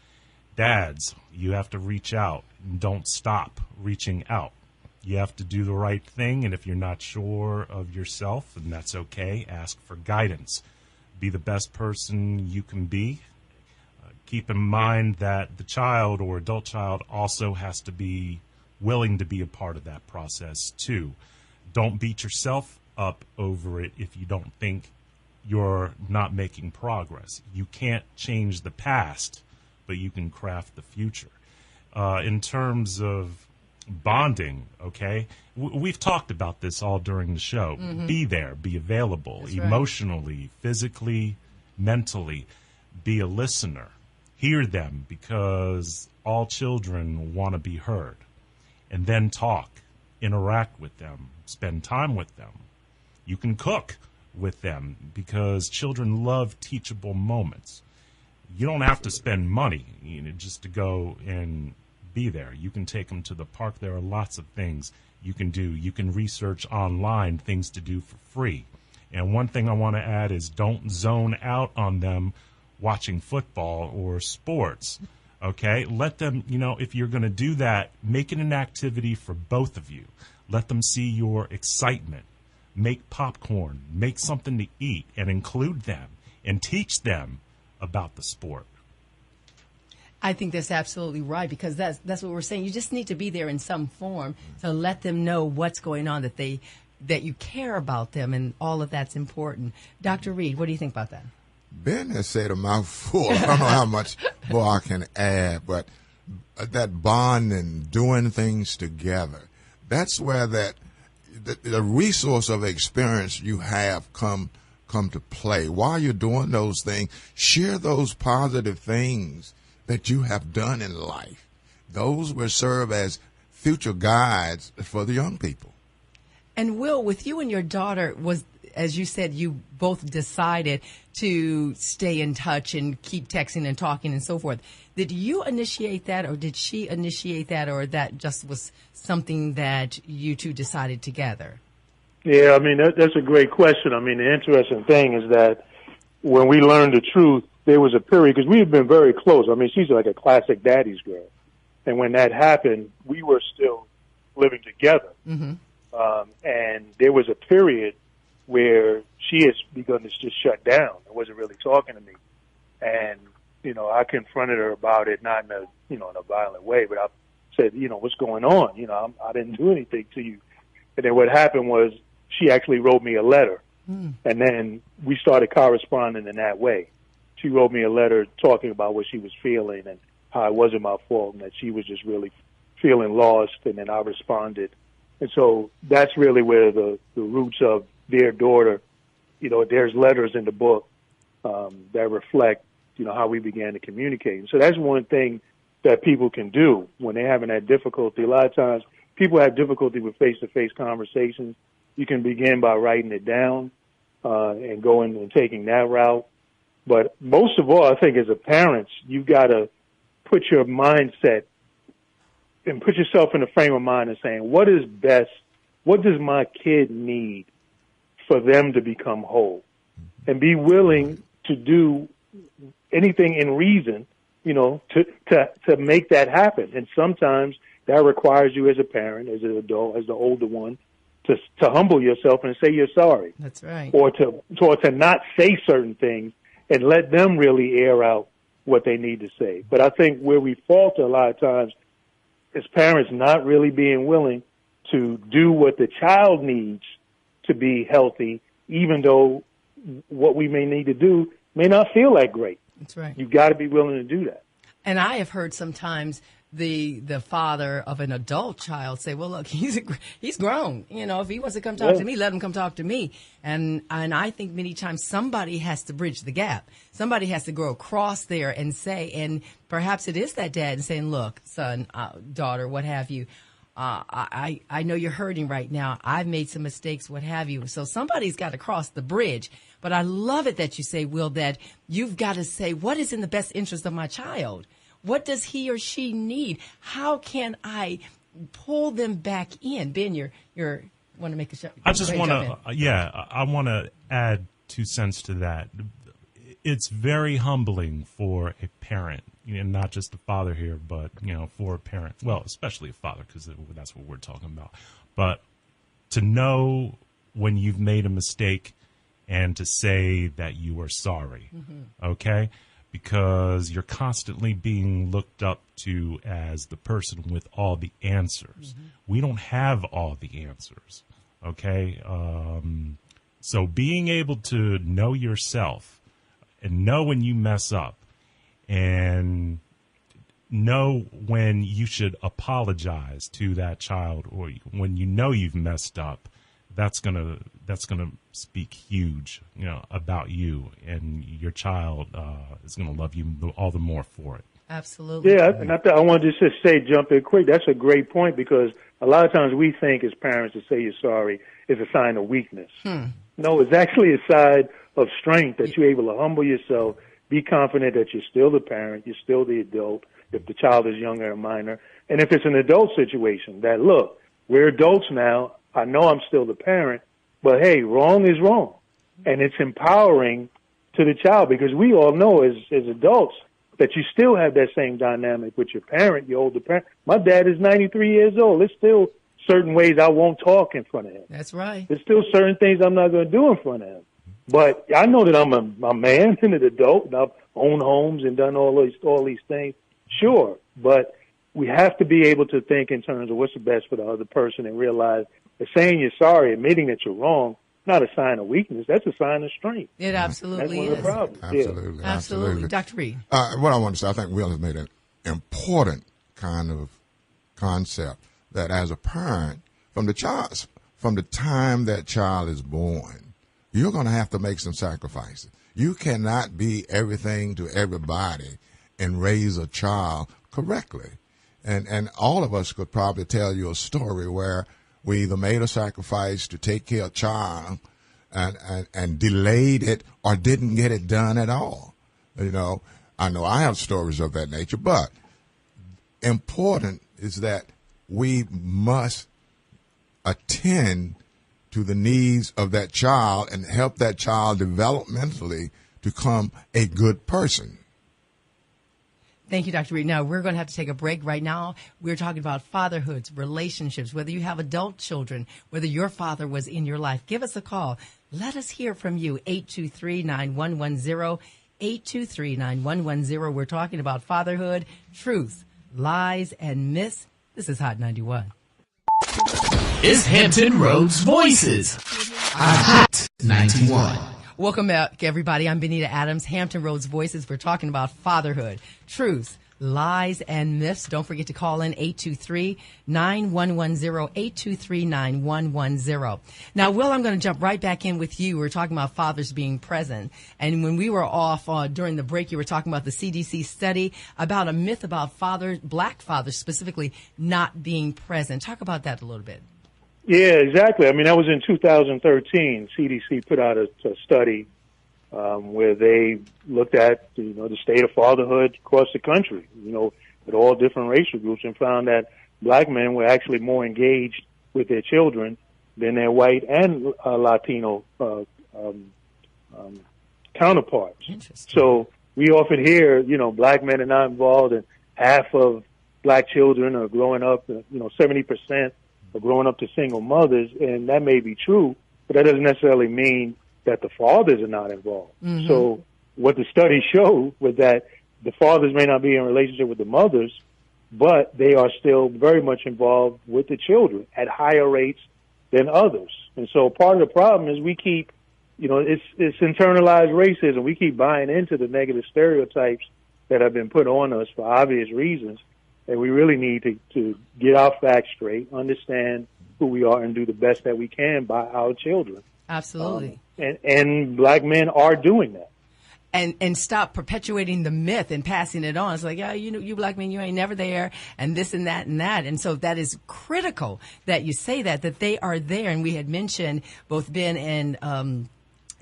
Dads, you have to reach out and don't stop reaching out. You have to do the right thing, and if you're not sure of yourself, and that's okay, ask for guidance. Be the best person you can be. Keep in mind that the child or adult child also has to be willing to be a part of that process too. Don't beat yourself up over it if you don't think you're not making progress. You can't change the past, but you can craft the future. In terms of bonding, okay? We've talked about this all during the show. Be there, be available, That's right. emotionally, physically, mentally. Be a listener. Hear them, because all children want to be heard. And then talk, interact with them, spend time with them. You can cook with them, because children love teachable moments. You don't have to spend money, just to go and be there. You can take them to the park. There are lots of things you can do. You can research online things to do for free. And one thing I want to add is don't zone out on them watching football or sports. Okay? Let them, if you're going to do that, make it an activity for both of you. Let them see your excitement. Make popcorn, make something to eat, and include them and teach them about the sport. I think that's absolutely right, because that's what we're saying. You just need to be there in some form to let them know what's going on, that you care about them, and all of that's important. Dr. Reed, what do you think about that? Ben has said a mouthful. I don't know how much more I can add, but that bond and doing things together, that's where the resource of experience you have come to play. While you're doing those things, share those positive things that you have done in life. Those will serve as future guides for the young people. And Will, with you and your daughter, as you said, you both decided to stay in touch and keep texting and talking and so forth. Did you initiate that, or did she initiate that, or that just was something that you two decided together? Yeah, I mean, that's a great question. I mean, the interesting thing is that when we learned the truth, there was a period, because we had been very close. I mean, she's like a classic daddy's girl. And when that happened, we were still living together. Mm-hmm. And there was a period where she has begun to just shut down and wasn't really talking to me. And, I confronted her about it, not in a, in a violent way, but I said, what's going on? I didn't do anything to you. And then what happened was she actually wrote me a letter. And then we started corresponding in that way. She wrote me a letter talking about what she was feeling and how it wasn't my fault, and that she was just really feeling lost, and then I responded. And so that's really where the roots of Dear Daughter, there's letters in the book that reflect, how we began to communicate. And so that's one thing that people can do when they're having that difficulty. A lot of times people have difficulty with face-to-face conversations. You can begin by writing it down and going and taking that route. But most of all, I think as a parent, you've got to put your mindset and put yourself in the frame of mind and saying, what is best? What does my kid need for them to become whole? And be willing to do anything in reason, to make that happen. And sometimes that requires you as a parent, as an adult, as the older one, to humble yourself and say you're sorry. That's right. Or to not say certain things and let them really air out what they need to say. But I think where we falter a lot of times is parents not really being willing to do what the child needs to be healthy, even though what we may need to do may not feel that great. That's right. You've got to be willing to do that. And I have heard sometimes the father of an adult child say, well, look, he's grown. If he wants to come talk to me, let him come talk to me. And I think many times somebody has to bridge the gap. Somebody has to go across there and say, and perhaps it is that dad and saying, look, son, daughter, what have you, I know you're hurting right now. I've made some mistakes, what have you. So somebody's got to cross the bridge. But I love it that you say, Will, that you've got to say, what is in the best interest of my child? What does he or she need? How can I pull them back in? Ben, you want to make a show? I just want to, I want to add 2 cents to that. It's very humbling for a parent, not just a father here, but, for a parent, well, especially a father, because that's what we're talking about. But to know when you've made a mistake and to say that you are sorry, okay? Because you're constantly being looked up to as the person with all the answers. We don't have all the answers, okay? So being able to know yourself and know when you mess up and know when you should apologize to that child, or when you know you've messed up. That's gonna speak huge, about you, and your child is gonna love you all the more for it. Absolutely. Yeah, and I wanted to just jump in quick. That's a great point, because a lot of times we think as parents to say you're sorry is a sign of weakness. No, it's actually a sign of strength that you're able to humble yourself, be confident that you're still the parent, you're still the adult, if the child is younger or minor. And if it's an adult situation, that, look, we're adults now, I know I'm still the parent, but hey, wrong is wrong. And it's empowering to the child, because we all know as adults that you still have that same dynamic with your parent, your older parent. My dad is 93 years old. There's still certain ways I won't talk in front of him. That's right. There's still certain things I'm not going to do in front of him. But I know that I'm a man and an adult, and I've owned homes and done all these things. Sure, but we have to be able to think in terms of what's the best for the other person, and realize that saying you're sorry, admitting that you're wrong, not a sign of weakness. That's a sign of strength. It absolutely is. That's one of the problems. Absolutely. Yeah. Absolutely. Dr. Reed. What I want to say, I think Will has made an important kind of concept that as a parent, from the time that child is born, you're going to have to make some sacrifices. You cannot be everything to everybody and raise a child correctly. And all of us could probably tell you a story where we either made a sacrifice to take care of a child and delayed it, or didn't get it done at all. I know I have stories of that nature, but important is that we must attend to the needs of that child and help that child developmentally to become a good person. Thank you, Dr. Reed. Now, we're going to have to take a break right now. We're talking about fatherhoods, relationships, whether you have adult children, whether your father was in your life. Give us a call. Let us hear from you, 823-9110, 823-9110. We're talking about fatherhood, truth, lies, and myths. This is Hot 91. It's Hampton Roads Voices on Hot 91. Welcome back, everybody. I'm Benita Adams, Hampton Roads Voices. We're talking about fatherhood, truth, lies, and myths. Don't forget to call in 823-9110, 823-9110. Now, Will, I'm going to jump right back in with you. We're talking about fathers being present. And when we were off during the break, you were talking about the CDC study about a myth about fathers, black fathers specifically, not being present. Talk about that a little bit. Yeah, exactly. I mean, that was in 2013. CDC put out a study where they looked at, the state of fatherhood across the country, with all different racial groups, and found that black men were actually more engaged with their children than their white and Latino counterparts. So we often hear, black men are not involved, and half of black children are growing up, 70% are growing up to single mothers, and that may be true, but that doesn't necessarily mean that the fathers are not involved. Mm-hmm. So what the study showed was that the fathers may not be in a relationship with the mothers, but they are still very much involved with the children at higher rates than others. And so part of the problem is we keep, it's internalized racism. We keep buying into the negative stereotypes that have been put on us for obvious reasons. And we really need to get our facts straight, understand who we are, and do the best that we can by our children. Absolutely. And black men are doing that. And stop perpetuating the myth and passing it on. It's like, you black men, you ain't never there, and this and that and that. And so that is critical that you say that they are there. And we had mentioned, both Ben and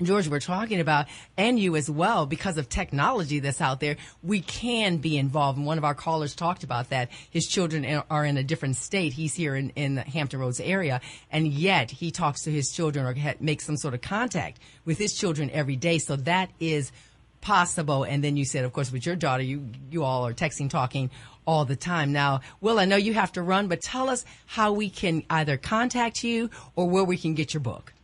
George were talking about, and you as well, because of technology that's out there, we can be involved. And one of our callers talked about that. His children are in a different state. He's here in the Hampton Roads area, and yet he talks to his children or makes some sort of contact with his children every day. So that is possible. And then you said, of course, with your daughter, you all are texting, talking all the time. Now, Will, I know you have to run, but tell us how we can either contact you or where we can get your book.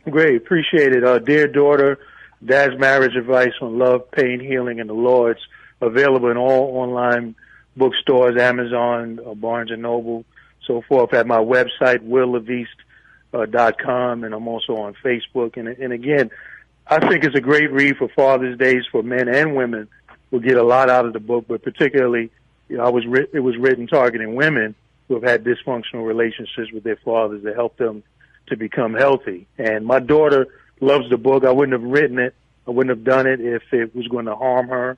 Great. Appreciate it. Dear Daughter, Dad's Marriage Advice on Love, Pain, Healing, and the Law. It's available in all online bookstores, Amazon, Barnes & Noble, so forth, at my website, willaviste.com, and I'm also on Facebook. And again, I think it's a great read for Father's Days for men and women. We'll get a lot out of the book, but particularly it was written targeting women who have had dysfunctional relationships with their fathers to help them to become healthy. And my daughter loves the book. I wouldn't have written it. I wouldn't have done it if it was going to harm her.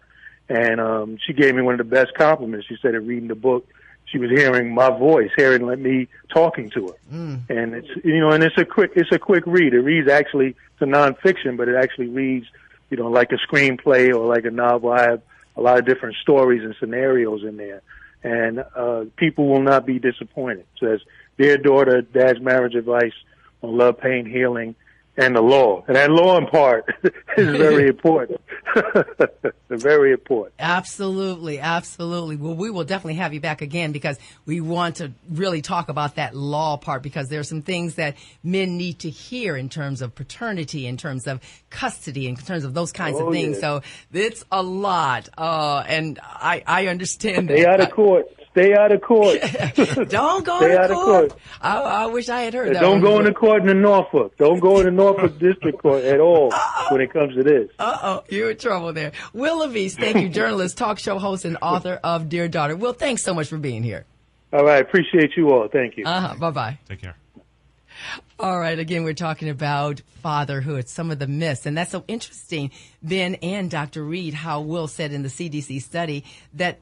And she gave me one of the best compliments. She said, in reading the book, she was hearing my voice, hearing me talking to her. And it's and it's a quick read. It reads actually, it's a nonfiction, but it actually reads, like a screenplay or like a novel. I have a lot of different stories and scenarios in there, and people will not be disappointed. It says, "Dear daughter, Dad's marriage advice on love, pain, healing, and the law." And that law part is very important. Very important. Absolutely, absolutely. Well, we will definitely have you back again because we want to really talk about that law part, because there are some things that men need to hear in terms of paternity, in terms of custody, in terms of those kinds of things. Yeah. So it's a lot, and I understand that. Stay out of court. Stay out of court. Don't go to court. I wish I had heard that. Don't go into court in Norfolk. Don't go into Norfolk District Court at all when it comes to this. You're in trouble there. Will Levis, thank you, journalist, talk show host, and author of Dear Daughter. Will, thanks so much for being here. All right. Appreciate you all. Thank you. Bye-bye. Take care. All right. Again, we're talking about fatherhood, some of the myths. And that's so interesting, Ben and Dr. Reed, how Will said in the CDC study that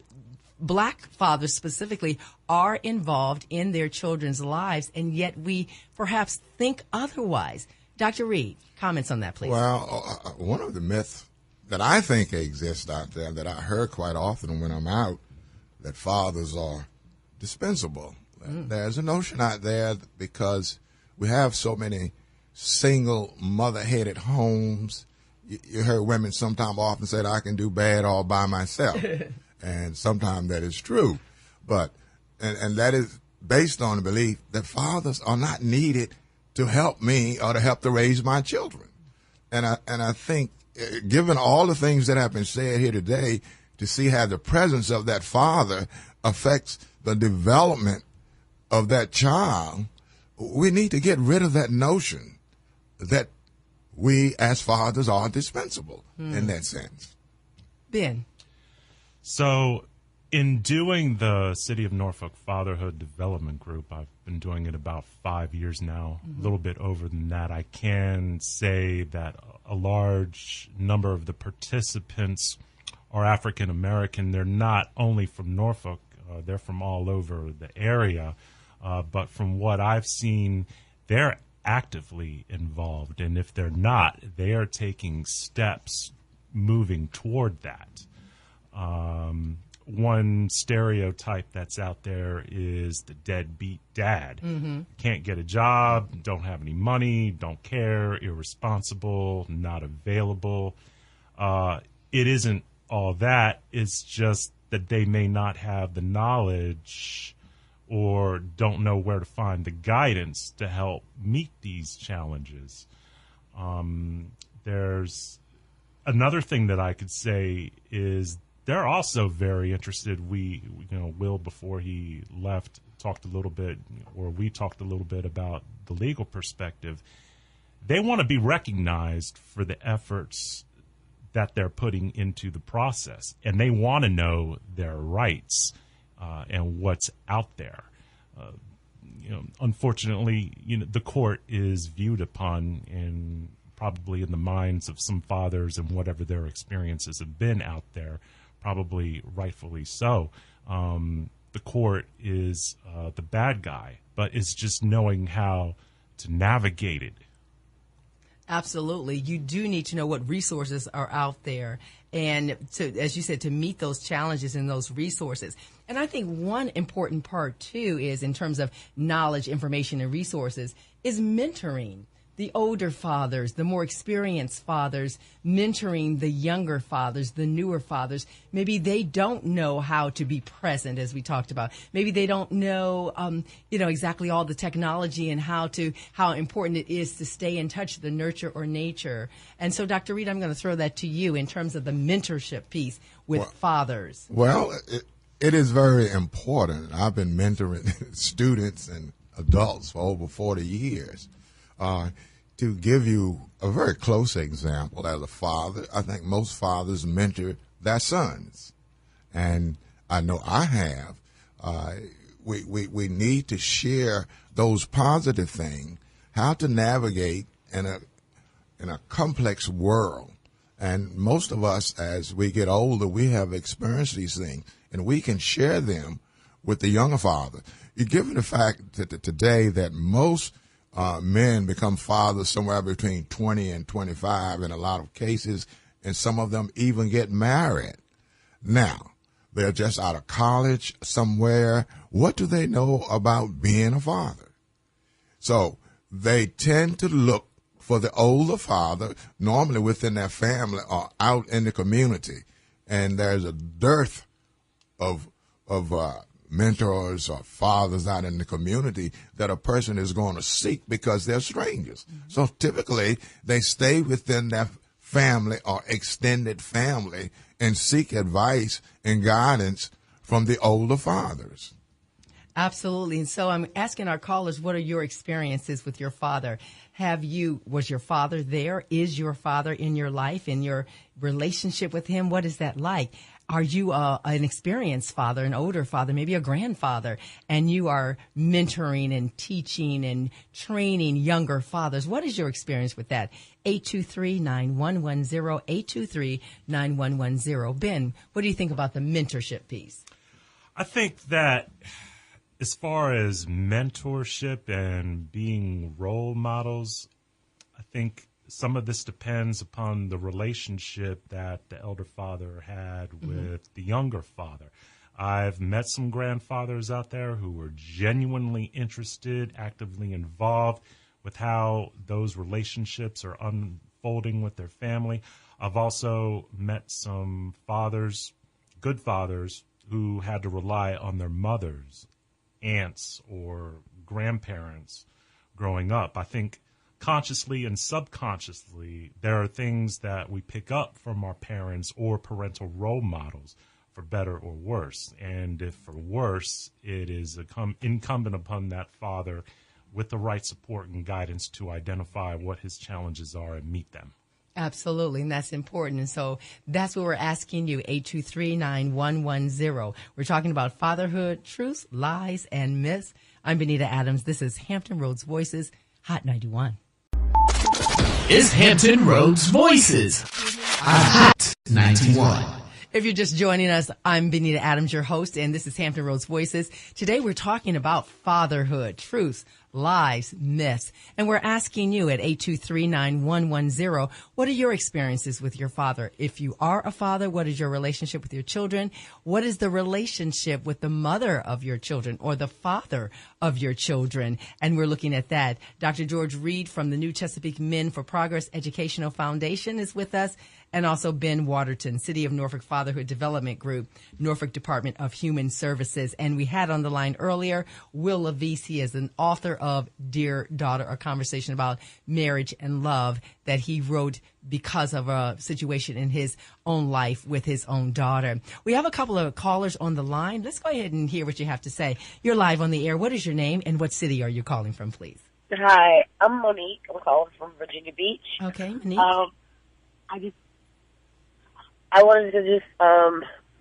Black fathers specifically are involved in their children's lives, and yet we perhaps think otherwise. Dr. Reed, comments on that, please. Well, one of the myths that I think exists out there that I heard quite often when I'm out, that fathers are dispensable. There's a notion out there because we have so many single mother-headed homes. You heard women sometimes often say, I can do bad all by myself. And sometimes that is true. But, and that is based on the belief that fathers are not needed to help me or to help to raise my children. And I think, given all the things that have been said here today, to see how the presence of that father affects the development of that child, we need to get rid of that notion that we as fathers are dispensable in that sense. Ben. So in doing the City of Norfolk Fatherhood Development Group, I've been doing it about 5 years now, a little bit over than that. I can say that a large number of the participants are African American. They're not only from Norfolk, they're from all over the area. But from what I've seen, they're actively involved. And if they're not, they are taking steps moving toward that. One stereotype that's out there is the deadbeat dad. Can't get a job, don't have any money, don't care, irresponsible, not available. It isn't all that. It's just that they may not have the knowledge or don't know where to find the guidance to help meet these challenges. There's another thing that I could say is they're also very interested. Will, before he left, talked a little bit, or we talked a little bit about the legal perspective. They want to be recognized for the efforts that they're putting into the process, and they want to know their rights and what's out there. Unfortunately, the court is viewed upon, and probably in the minds of some fathers and whatever their experiences have been out there, probably rightfully so. The court is the bad guy, but it's just knowing how to navigate it. Absolutely. You do need to know what resources are out there and to, as you said, to meet those challenges and those resources. And I think one important part, too, is in terms of knowledge, information, and resources, is mentoring. The older fathers, the more experienced fathers, mentoring the younger fathers, the newer fathers. Maybe they don't know how to be present, as we talked about. Maybe they don't know, exactly all the technology and how important it is to stay in touch with the nurture or nature. And so, Dr. Reed, I'm going to throw that to you in terms of the mentorship piece with fathers. Well, it is very important. I've been mentoring students and adults for over 40 years. To give you a very close example, as a father, I think most fathers mentor their sons. And I know I have. We need to share those positive things, how to navigate in a complex world. And most of us, as we get older, we have experienced these things, and we can share them with the younger father. Given the fact that today that most men become fathers somewhere between 20 and 25 in a lot of cases, and some of them even get married. Now, they're just out of college somewhere. What do they know about being a father? So they tend to look for the older father, normally within their family or out in the community. And there's a dearth of mentors or fathers out in the community that a person is going to seek because they're strangers. Mm-hmm. So typically they stay within their family or extended family and seek advice and guidance from the older fathers. Absolutely. And so I'm asking our callers, what are your experiences with your father? Was your father there? Is your father in your life, in your relationship with him? What is that like? Are you an experienced father, an older father, maybe a grandfather, and you are mentoring and teaching and training younger fathers? What is your experience with that? 823-9110, 823-9110. Ben, what do you think about the mentorship piece? I think that as far as mentorship and being role models, I think some of this depends upon the relationship that the elder father had with the younger father. I've met some grandfathers out there who were genuinely interested, actively involved with how those relationships are unfolding with their family. I've also met some fathers, good fathers, who had to rely on their mothers, aunts, or grandparents growing up. I think consciously and subconsciously, there are things that we pick up from our parents or parental role models, for better or worse. And if for worse, it is incumbent upon that father with the right support and guidance to identify what his challenges are and meet them. Absolutely, and that's important. And so that's what we're asking you, 823-9110. We're talking about fatherhood, truths, lies, and myths. I'm Benita Adams. This is Hampton Roads Voices, Hot 91. Is Hampton Roads Voices, Hot 91. If you're just joining us, I'm Benita Adams, your host, and this is Hampton Roads Voices. Today we're talking about fatherhood, truths, lies, myths. And we're asking you at 823-9110, what are your experiences with your father? If you are a father, what is your relationship with your children? What is the relationship with the mother of your children or the father of your children? And we're looking at that. Dr. George Reed from the New Chesapeake Men for Progress Educational Foundation is with us. And also Ben Waterton, City of Norfolk Fatherhood Development Group, Norfolk Department of Human Services. And we had on the line earlier Will Levis. He is an author of Dear Daughter, a conversation about marriage and love that he wrote because of a situation in his own life with his own daughter. We have a couple of callers on the line. Let's go ahead and hear what you have to say. You're live on the air. What is your name and what city are you calling from, please? Hi, I'm Monique. I'm calling from Virginia Beach. Okay, Monique. I wanted to just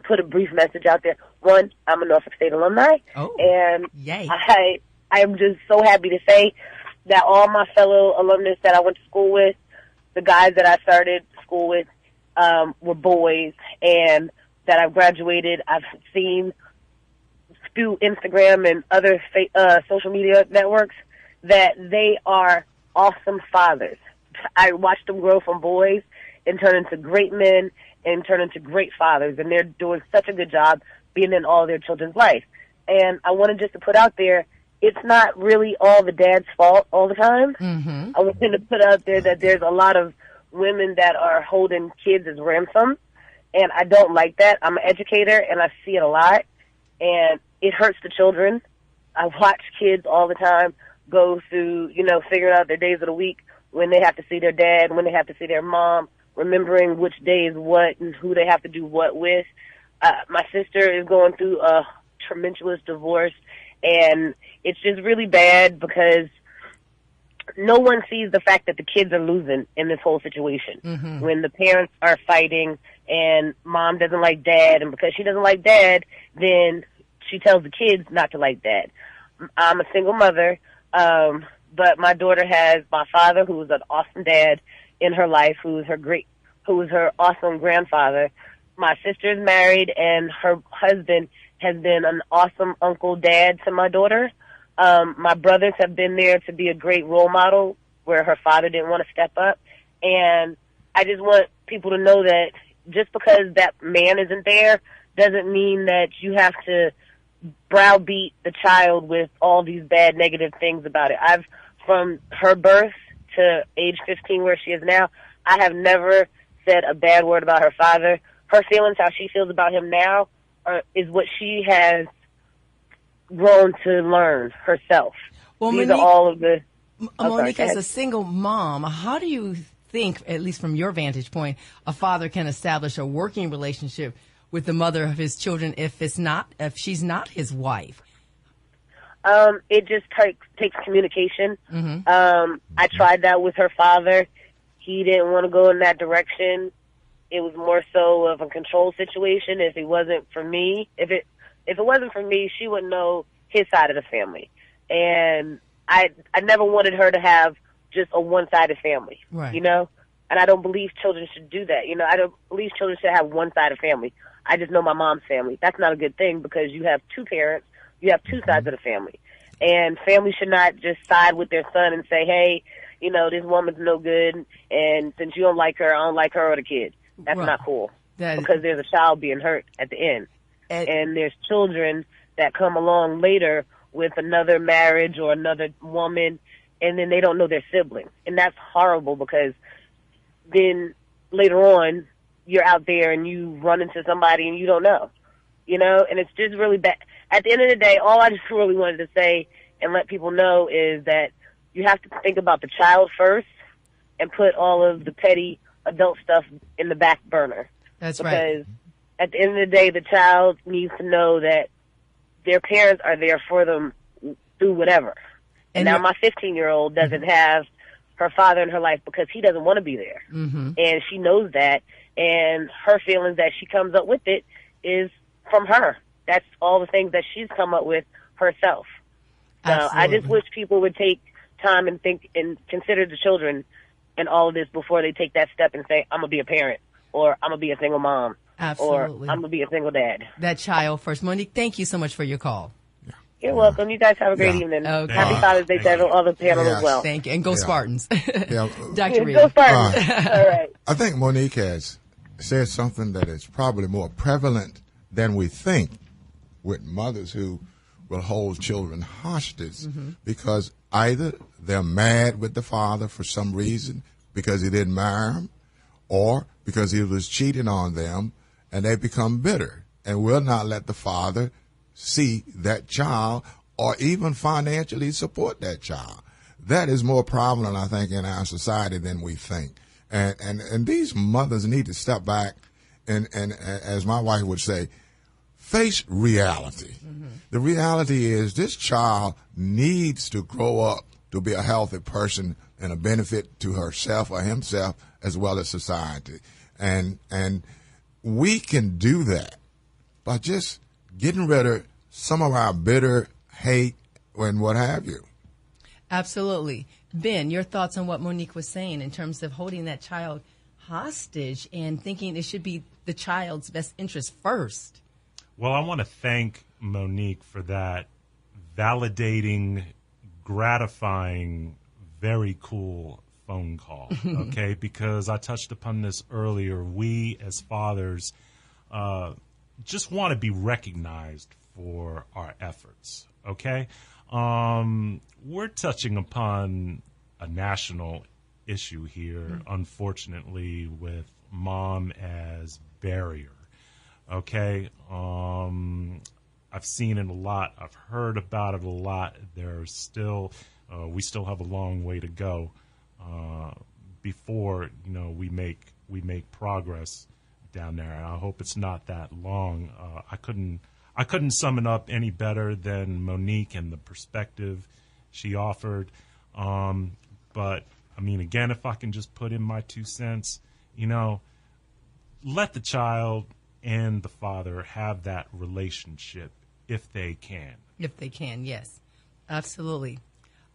put a brief message out there. One, I'm a Norfolk State alumni, and yay. I am just so happy to say that all my fellow alumnus that I went to school with, the guys that I started school with, were boys, and that I've graduated. I've seen through Instagram and other social media networks that they are awesome fathers. I watched them grow from boys and turn into great men and turn into great fathers, and they're doing such a good job being in all their children's life. And I wanted just to put out there, it's not really all the dad's fault all the time. Mm-hmm. I wanted to put out there that there's a lot of women that are holding kids as ransom, and I don't like that. I'm an educator, and I see it a lot, and it hurts the children. I watch kids all the time go through, figuring out their days of the week, when they have to see their dad, when they have to see their mom, remembering which day is what and who they have to do what with. My sister is going through a tumultuous divorce, and it's just really bad because no one sees the fact that the kids are losing in this whole situation. Mm-hmm. When the parents are fighting and mom doesn't like dad, and because she doesn't like dad, then she tells the kids not to like dad. I'm a single mother, but my daughter has my father, who is an awesome dad in her life, who is her awesome grandfather. My sister's married, and her husband has been an awesome uncle dad to my daughter. My brothers have been there to be a great role model where her father didn't want to step up. And I just want people to know that just because that man isn't there doesn't mean that you have to browbeat the child with all these bad negative things about it. From her birth to age 15 where she is now, I have never said a bad word about her father. Her feelings, how she feels about him now, is what she has grown to learn herself. Well, These Monique, are all of the... Monique, as a single mom, how do you think, at least from your vantage point, a father can establish a working relationship with the mother of his children if she's not his wife? It just takes communication. I tried that with her father. He didn't want to go in that direction. It was more so of a control situation. If it wasn't for me, if it wasn't for me, she wouldn't know his side of the family. And I never wanted her to have just a one-sided family, right. you know? And I don't believe children should do that. You know, I don't believe children should have one-sided family. I just know my mom's family. That's not a good thing because you have two parents, you have two sides of the family. And families should not just side with their son and say, hey, you know, this woman's no good, and since you don't like her, I don't like her or the kid. That's not cool. Because there's a child being hurt at the end. And there's children that come along later with another marriage or another woman, and then they don't know their siblings. And that's horrible because then later on, you're out there and you run into somebody and you don't know, you know? And it's just really bad. At the end of the day, all I just really wanted to say and let people know is that you have to think about the child first and put all of the petty adult stuff in the back burner. That's right. Because at the end of the day, the child needs to know that their parents are there for them through whatever. And now my 15-year-old doesn't have her father in her life because he doesn't want to be there. And she knows that. And her feelings that she comes up with it is from her. That's all the things that she's come up with herself. So I just wish people would take time and think and consider the children and all of this before they take that step and say, I'm going to be a parent, or I'm going to be a single mom, or I'm going to be a single dad. That child first. Monique, thank you so much for your call. You're welcome. You guys have a great evening. Okay. Happy Father's Day to all the panel as well. Thank you. And go Spartans. Yeah. Dr. Reed. Go Spartans. All right. I think Monique has said something that is probably more prevalent than we think with mothers who will hold children hostage because either they're mad with the father for some reason because he didn't marry them, or because he was cheating on them, and they become bitter and will not let the father see that child or even financially support that child. That is more prevalent, I think, in our society than we think. And these mothers need to step back and as my wife would say, face reality. The reality is this child needs to grow up to be a healthy person and a benefit to herself or himself as well as society. And we can do that by just getting rid of some of our bitter hate and what have you. Absolutely. Ben, your thoughts on what Monique was saying in terms of holding that child hostage and thinking it should be the child's best interest first? Well, I want to thank Monique for that validating, gratifying, very cool phone call, okay? Because I touched upon this earlier. We, as fathers, just want to be recognized for our efforts, okay? We're touching upon a national issue here, unfortunately, with mom as barrier. Okay, I've seen it a lot. I've heard about it a lot. There's still, we still have a long way to go before we make progress down there. And I hope it's not that long. I couldn't sum it up any better than Monique and the perspective she offered. But I mean, again, if I can just put in my 2 cents, let the child and the father have that relationship if they can. If they can, yes. Absolutely.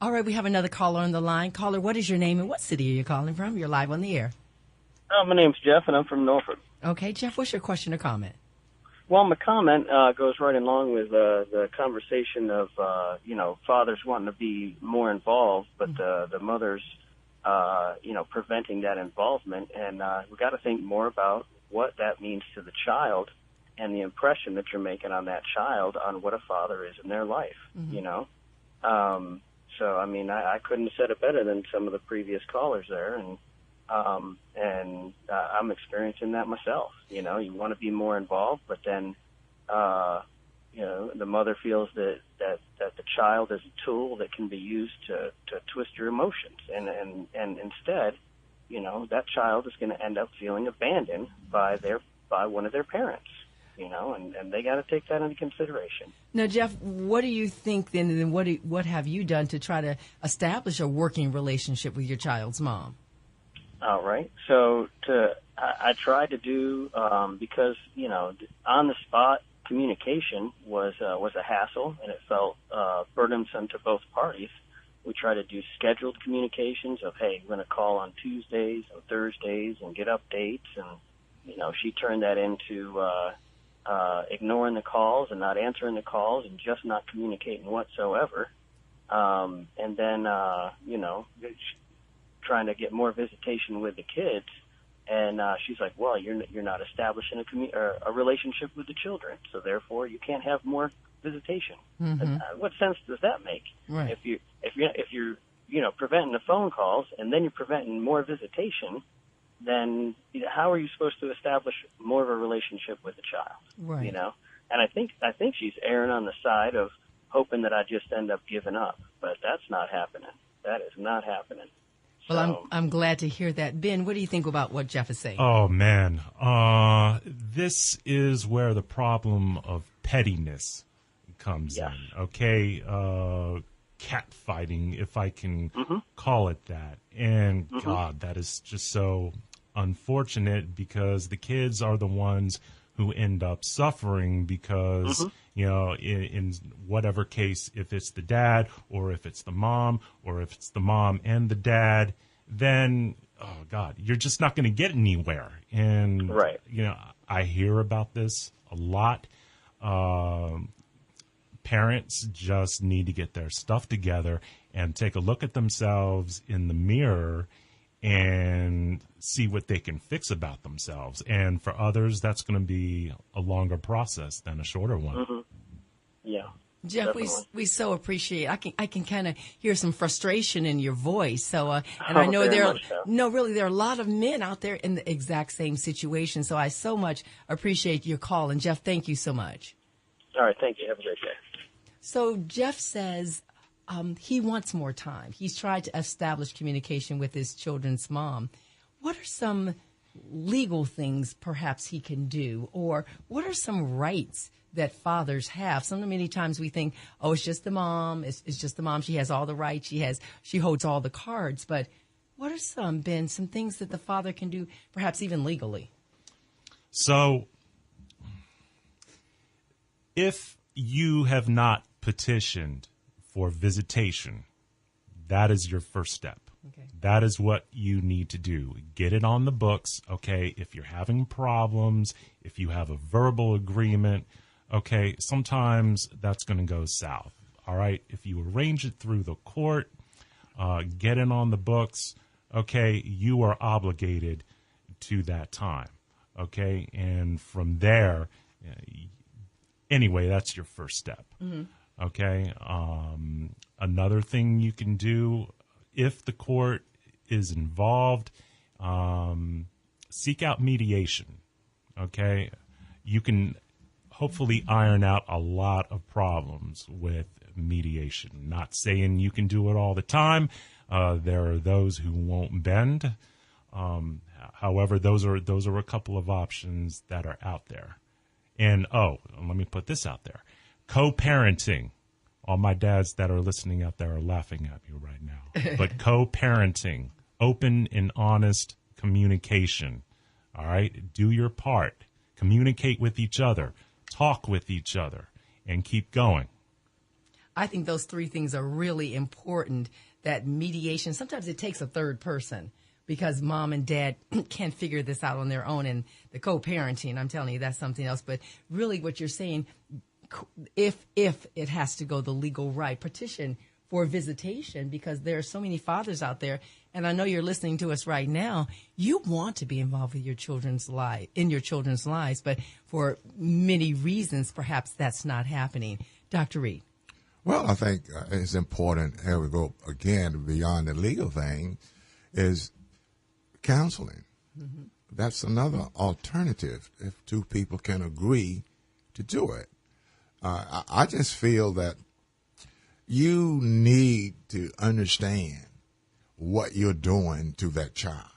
All right, we have another caller on the line. Caller, what is your name and what city are you calling from? You're live on the air. My name's Jeff, and I'm from Norfolk. Okay, Jeff, what's your question or comment? Well, my comment goes right along with the conversation of, fathers wanting to be more involved, but the mothers, preventing that involvement. And we got to think more about what that means to the child and the impression that you're making on that child on what a father is in their life, So, I mean, I couldn't have said it better than some of the previous callers there, and I'm experiencing that myself. You want to be more involved, but then, the mother feels that the child is a tool that can be used to twist your emotions, and instead, that child is going to end up feeling abandoned by one of their parents. And they got to take that into consideration. Now, Jeff, what do you think then, and what have you done to try to establish a working relationship with your child's mom? All right. So I tried to do, because, on the spot communication was a hassle and it felt burdensome to both parties. We try to do scheduled communications of, hey, we're going to call on Tuesdays and Thursdays and get updates. And, she turned that into ignoring the calls and not answering the calls and just not communicating whatsoever. And then, trying to get more visitation with the kids. And she's like, well, you're not establishing a relationship with the children, so therefore you can't have more visitation. What sense does that make? Right. If you're preventing the phone calls and then you're preventing more visitation, then how are you supposed to establish more of a relationship with the child? Right. And I think she's erring on the side of hoping that I just end up giving up, but that's not happening. That is not happening. Well, I'm glad to hear that. Ben, what do you think about what Jeff is saying? Oh, man. This is where the problem of pettiness comes in, okay? Catfighting, if I can call it that. And, God, that is just so unfortunate because the kids are the ones who end up suffering because, in whatever case, if it's the dad or if it's the mom or if it's the mom and the dad, then, oh, God, you're just not going to get anywhere. And, I hear about this a lot. Parents just need to get their stuff together and take a look at themselves in the mirror and see what they can fix about themselves. And for others, that's going to be a longer process than a shorter one. Yeah. Jeff, we so appreciate. I can kind of hear some frustration in your voice. So, and I know there are a lot of men out there in the exact same situation. So I so much appreciate your call. And Jeff, thank you so much. All right, thank you. Have a great day. So Jeff says he wants more time. He's tried to establish communication with his children's mom. What are some legal things perhaps he can do, or what are some rights that fathers have? So many times we think, oh, it's just the mom. It's just the mom. She has all the rights. She holds all the cards. But what are some things that the father can do, perhaps even legally? So if you have not petitioned for visitation, that is your first step. Okay. That is what you need to do. Get it on the books, okay? If you're having problems, if you have a verbal agreement, okay, sometimes that's going to go south, all right? If you arrange it through the court, get it on the books, okay, you are obligated to that time, okay? And from there, anyway, that's your first step, okay? Another thing you can do, if the court is involved, seek out mediation, okay? You can hopefully iron out a lot of problems with mediation. Not saying you can do it all the time. There are those who won't bend. However, those are a couple of options that are out there. And, let me put this out there. Co-parenting. All my dads that are listening out there are laughing at me right now. But co-parenting, open and honest communication, All right? Do your part. Communicate with each other. Talk with each other. And keep going. I think those three things are really important. That mediation, sometimes it takes a third person because mom and dad can't figure this out on their own. And the co-parenting, I'm telling you, that's something else. But really what you're saying, if it has to go the legal right, petition for visitation, because there are so many fathers out there. And I know you're listening to us right now. You want to be involved with your children's life, in your children's lives, but for many reasons, perhaps that's not happening. Dr. Reed. Well, I think it's important, here we go again, beyond the legal thing, is counseling. Mm-hmm. That's another alternative if two people can agree to do it. I just feel that you need to understand what you're doing to that child.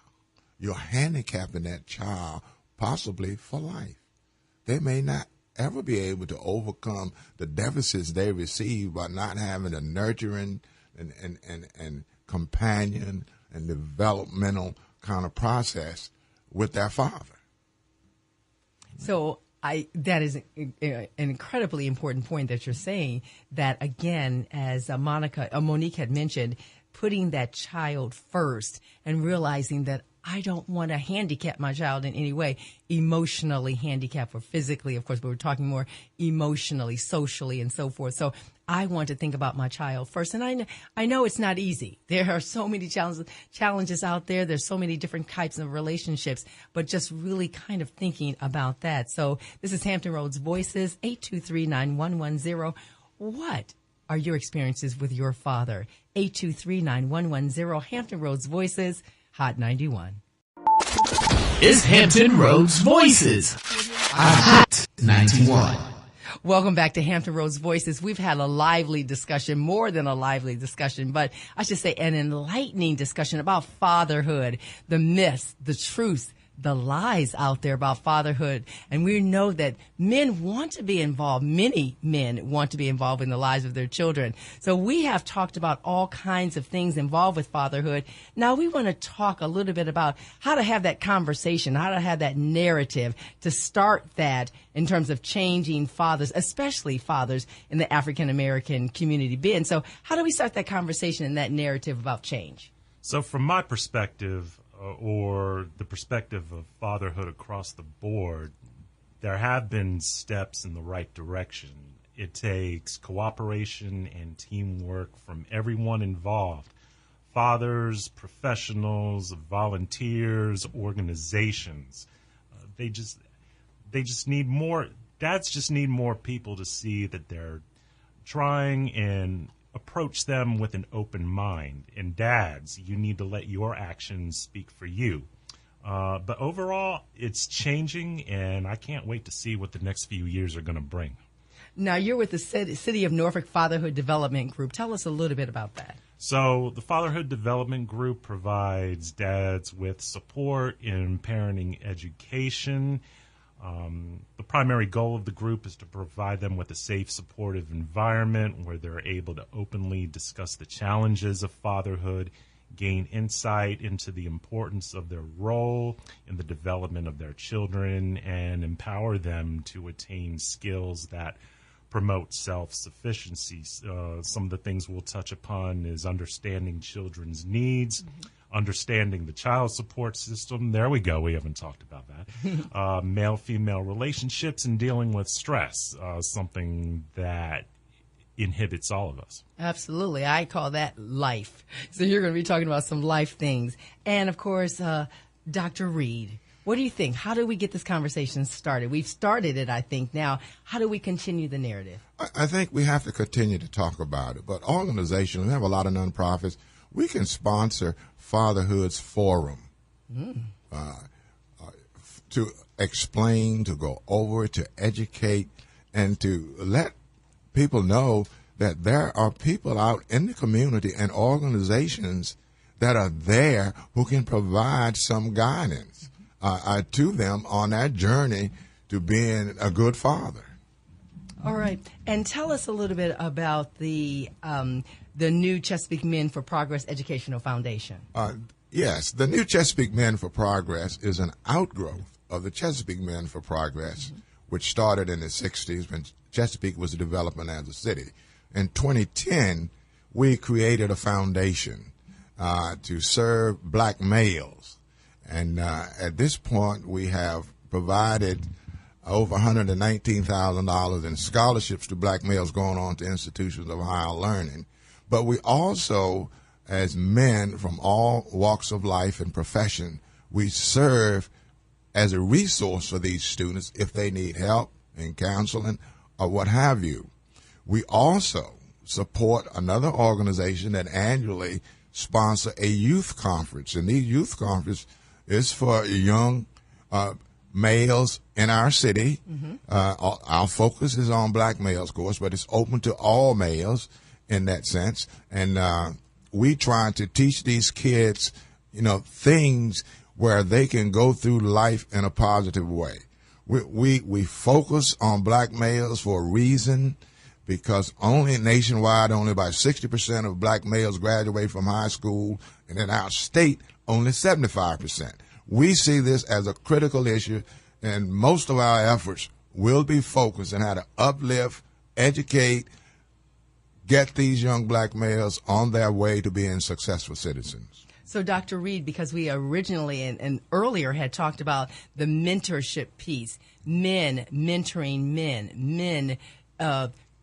You're handicapping that child possibly for life. They may not ever be able to overcome the deficits they receive by not having a nurturing and companion and developmental kind of process with their father. So that is an incredibly important point that you're saying, that again, as Monique had mentioned, putting that child first and realizing that I don't want to handicap my child in any way, emotionally handicap or physically, of course, but we're talking more emotionally, socially, and so forth. So I want to think about my child first. And I know it's not easy. There are so many challenges out there. There's so many different types of relationships, but just really kind of thinking about that. So this is Hampton Roads Voices, 823-9110. What are your experiences with your father? 823-9110, Hampton Roads Voices, Hot 91. It's Hampton Roads Voices, Hot 91. Welcome back to Hampton Roads Voices. We've had a lively discussion, more than a lively discussion, but I should say an enlightening discussion about fatherhood, the myths, the truths, the lies out there about fatherhood. And we know that men want to be involved. Many men want to be involved in the lives of their children. So we have talked about all kinds of things involved with fatherhood. Now we want to talk a little bit about how to have that conversation, how to have that narrative to start that in terms of changing fathers, especially fathers in the African American community. Ben, so how do we start that conversation and that narrative about change? So from my perspective, or the perspective of fatherhood across the board, there have been steps in the right direction. It takes cooperation and teamwork from everyone involved. Fathers, professionals, volunteers, organizations. They just need more. Dads just need more people to see that they're trying and approach them with an open mind. And dads, you need to let your actions speak for you. But overall, it's changing, and I can't wait to see what the next few years are going to bring. Now, you're with the City of Norfolk Fatherhood Development Group. Tell us a little bit about that. So the Fatherhood Development Group provides dads with support in parenting education. The primary goal of the group is to provide them with a safe, supportive environment where they're able to openly discuss the challenges of fatherhood, gain insight into the importance of their role in the development of their children, and empower them to attain skills that promote self-sufficiency. Some of the things we'll touch upon is understanding children's needs, understanding the child support system. There we go. We haven't talked about that. Male-female relationships and dealing with stress, something that inhibits all of us. Absolutely. I call that life. So you're going to be talking about some life things. And, of course, Dr. Reed, what do you think? How do we get this conversation started? We've started it, I think. Now, how do we continue the narrative? I think we have to continue to talk about it. But organizations, we have a lot of nonprofits. We can sponsor Fatherhood's Forum to explain, to go over, to educate, and to let people know that there are people out in the community and organizations that are there who can provide some guidance to them on that journey to being a good father. All right. And tell us a little bit about the new Chesapeake Men for Progress Educational Foundation. Yes, the New Chesapeake Men for Progress is an outgrowth of the Chesapeake Men for Progress, which started in the 60s when Chesapeake was developing as a city. In 2010, we created a foundation to serve black males. And at this point, we have provided over $119,000 in scholarships to black males going on to institutions of higher learning. But we also, as men from all walks of life and profession, we serve as a resource for these students if they need help in counseling or what have you. We also support another organization that annually sponsor a youth conference, and these youth conference is for young males in our city. Our focus is on black males, of course, but it's open to all males in that sense. And we try to teach these kids, things where they can go through life in a positive way. We focus on black males for a reason, because nationwide, only about 60% of black males graduate from high school, and in our state, only 75%. We see this as a critical issue, and most of our efforts will be focused on how to uplift, educate, get these young black males on their way to being successful citizens. So, Dr. Reed, because we originally and earlier had talked about the mentorship piece, men mentoring men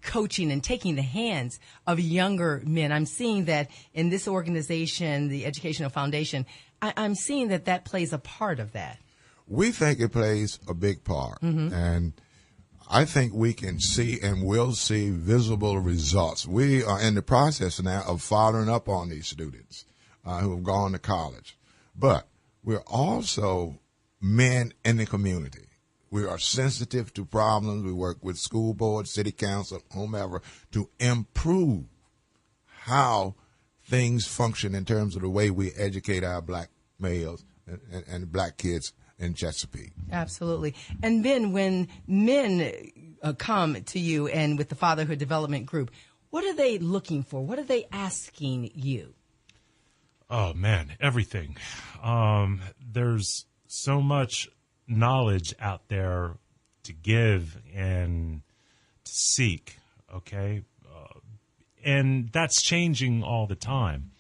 coaching and taking the hands of younger men. I'm seeing that in this organization, the Educational Foundation, I'm seeing that plays a part of that. We think it plays a big part. And I think we can see and will see visible results. We are in the process now of following up on these students who have gone to college. But we're also men in the community. We are sensitive to problems. We work with school board, city council, whomever, to improve how things function in terms of the way we educate our black males and black kids in Chesapeake. Absolutely. And Ben, when men come to you and with the Fatherhood Development Group, what are they looking for? What are they asking you? Oh, man, everything. There's so much knowledge out there to give and to seek, okay? And that's changing all the time.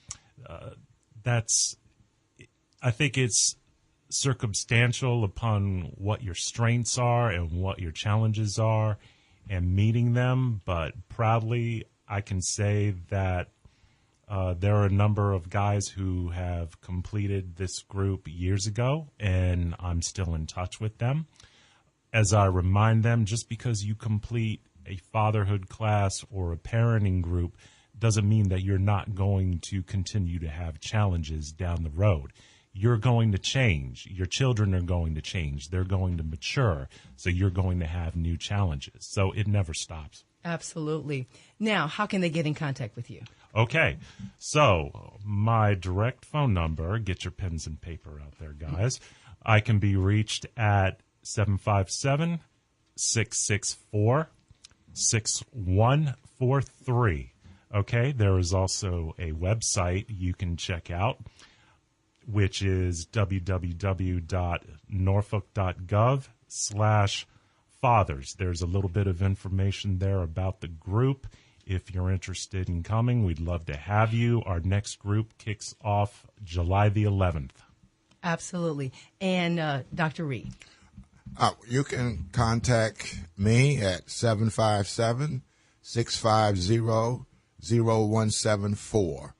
I think it's circumstantial upon what your strengths are and what your challenges are and meeting them, but proudly I can say that there are a number of guys who have completed this group years ago, and I'm still in touch with them. As I remind them, just because you complete a fatherhood class or a parenting group doesn't mean that you're not going to continue to have challenges down the road. You're going to change. Your children are going to change. They're going to mature. So you're going to have new challenges. So it never stops. Absolutely. Now, how can they get in contact with you? Okay. So my direct phone number, get your pens and paper out there, guys. I can be reached at 757-664-6143. Okay. There is also a website you can check out, which is www.norfolk.gov/fathers. There's a little bit of information there about the group. If you're interested in coming, we'd love to have you. Our next group kicks off July the 11th. Absolutely. And Dr. Reed? You can contact me at 757-650-0174.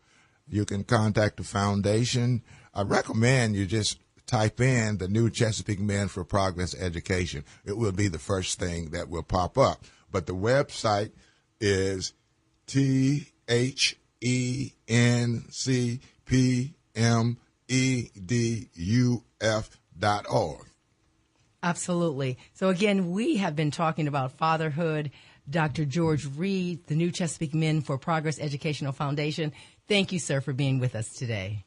You can contact the foundation. I recommend you just type in the New Chesapeake Men for Progress Education. It will be the first thing that will pop up. But the website is THENCPMEDUF.org. Absolutely. So again, we have been talking about fatherhood. Dr. George Reed, the New Chesapeake Men for Progress Educational Foundation. Thank you, sir, for being with us today.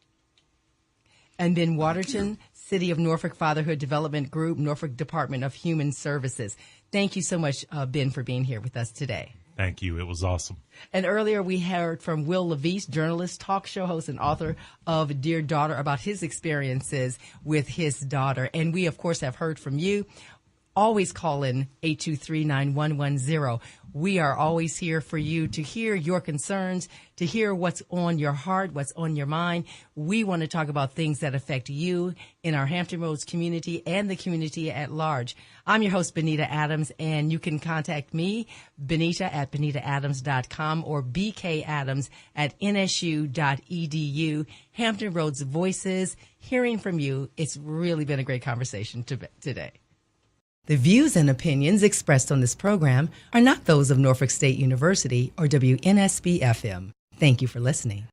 And Ben Waterton, City of Norfolk Fatherhood Development Group, Norfolk Department of Human Services. Thank you so much, Ben, for being here with us today. Thank you. It was awesome. And earlier we heard from Will Levice, journalist, talk show host, and author of Dear Daughter, about his experiences with his daughter. And we, of course, have heard from you. Always call in 823-9110. We are always here for you to hear your concerns, to hear what's on your heart, what's on your mind. We want to talk about things that affect you in our Hampton Roads community and the community at large. I'm your host, Benita Adams, and you can contact me, Benita at BenitaAdams.com or bkadams@nsu.edu. Hampton Roads Voices, hearing from you. It's really been a great conversation today. The views and opinions expressed on this program are not those of Norfolk State University or WNSB FM. Thank you for listening.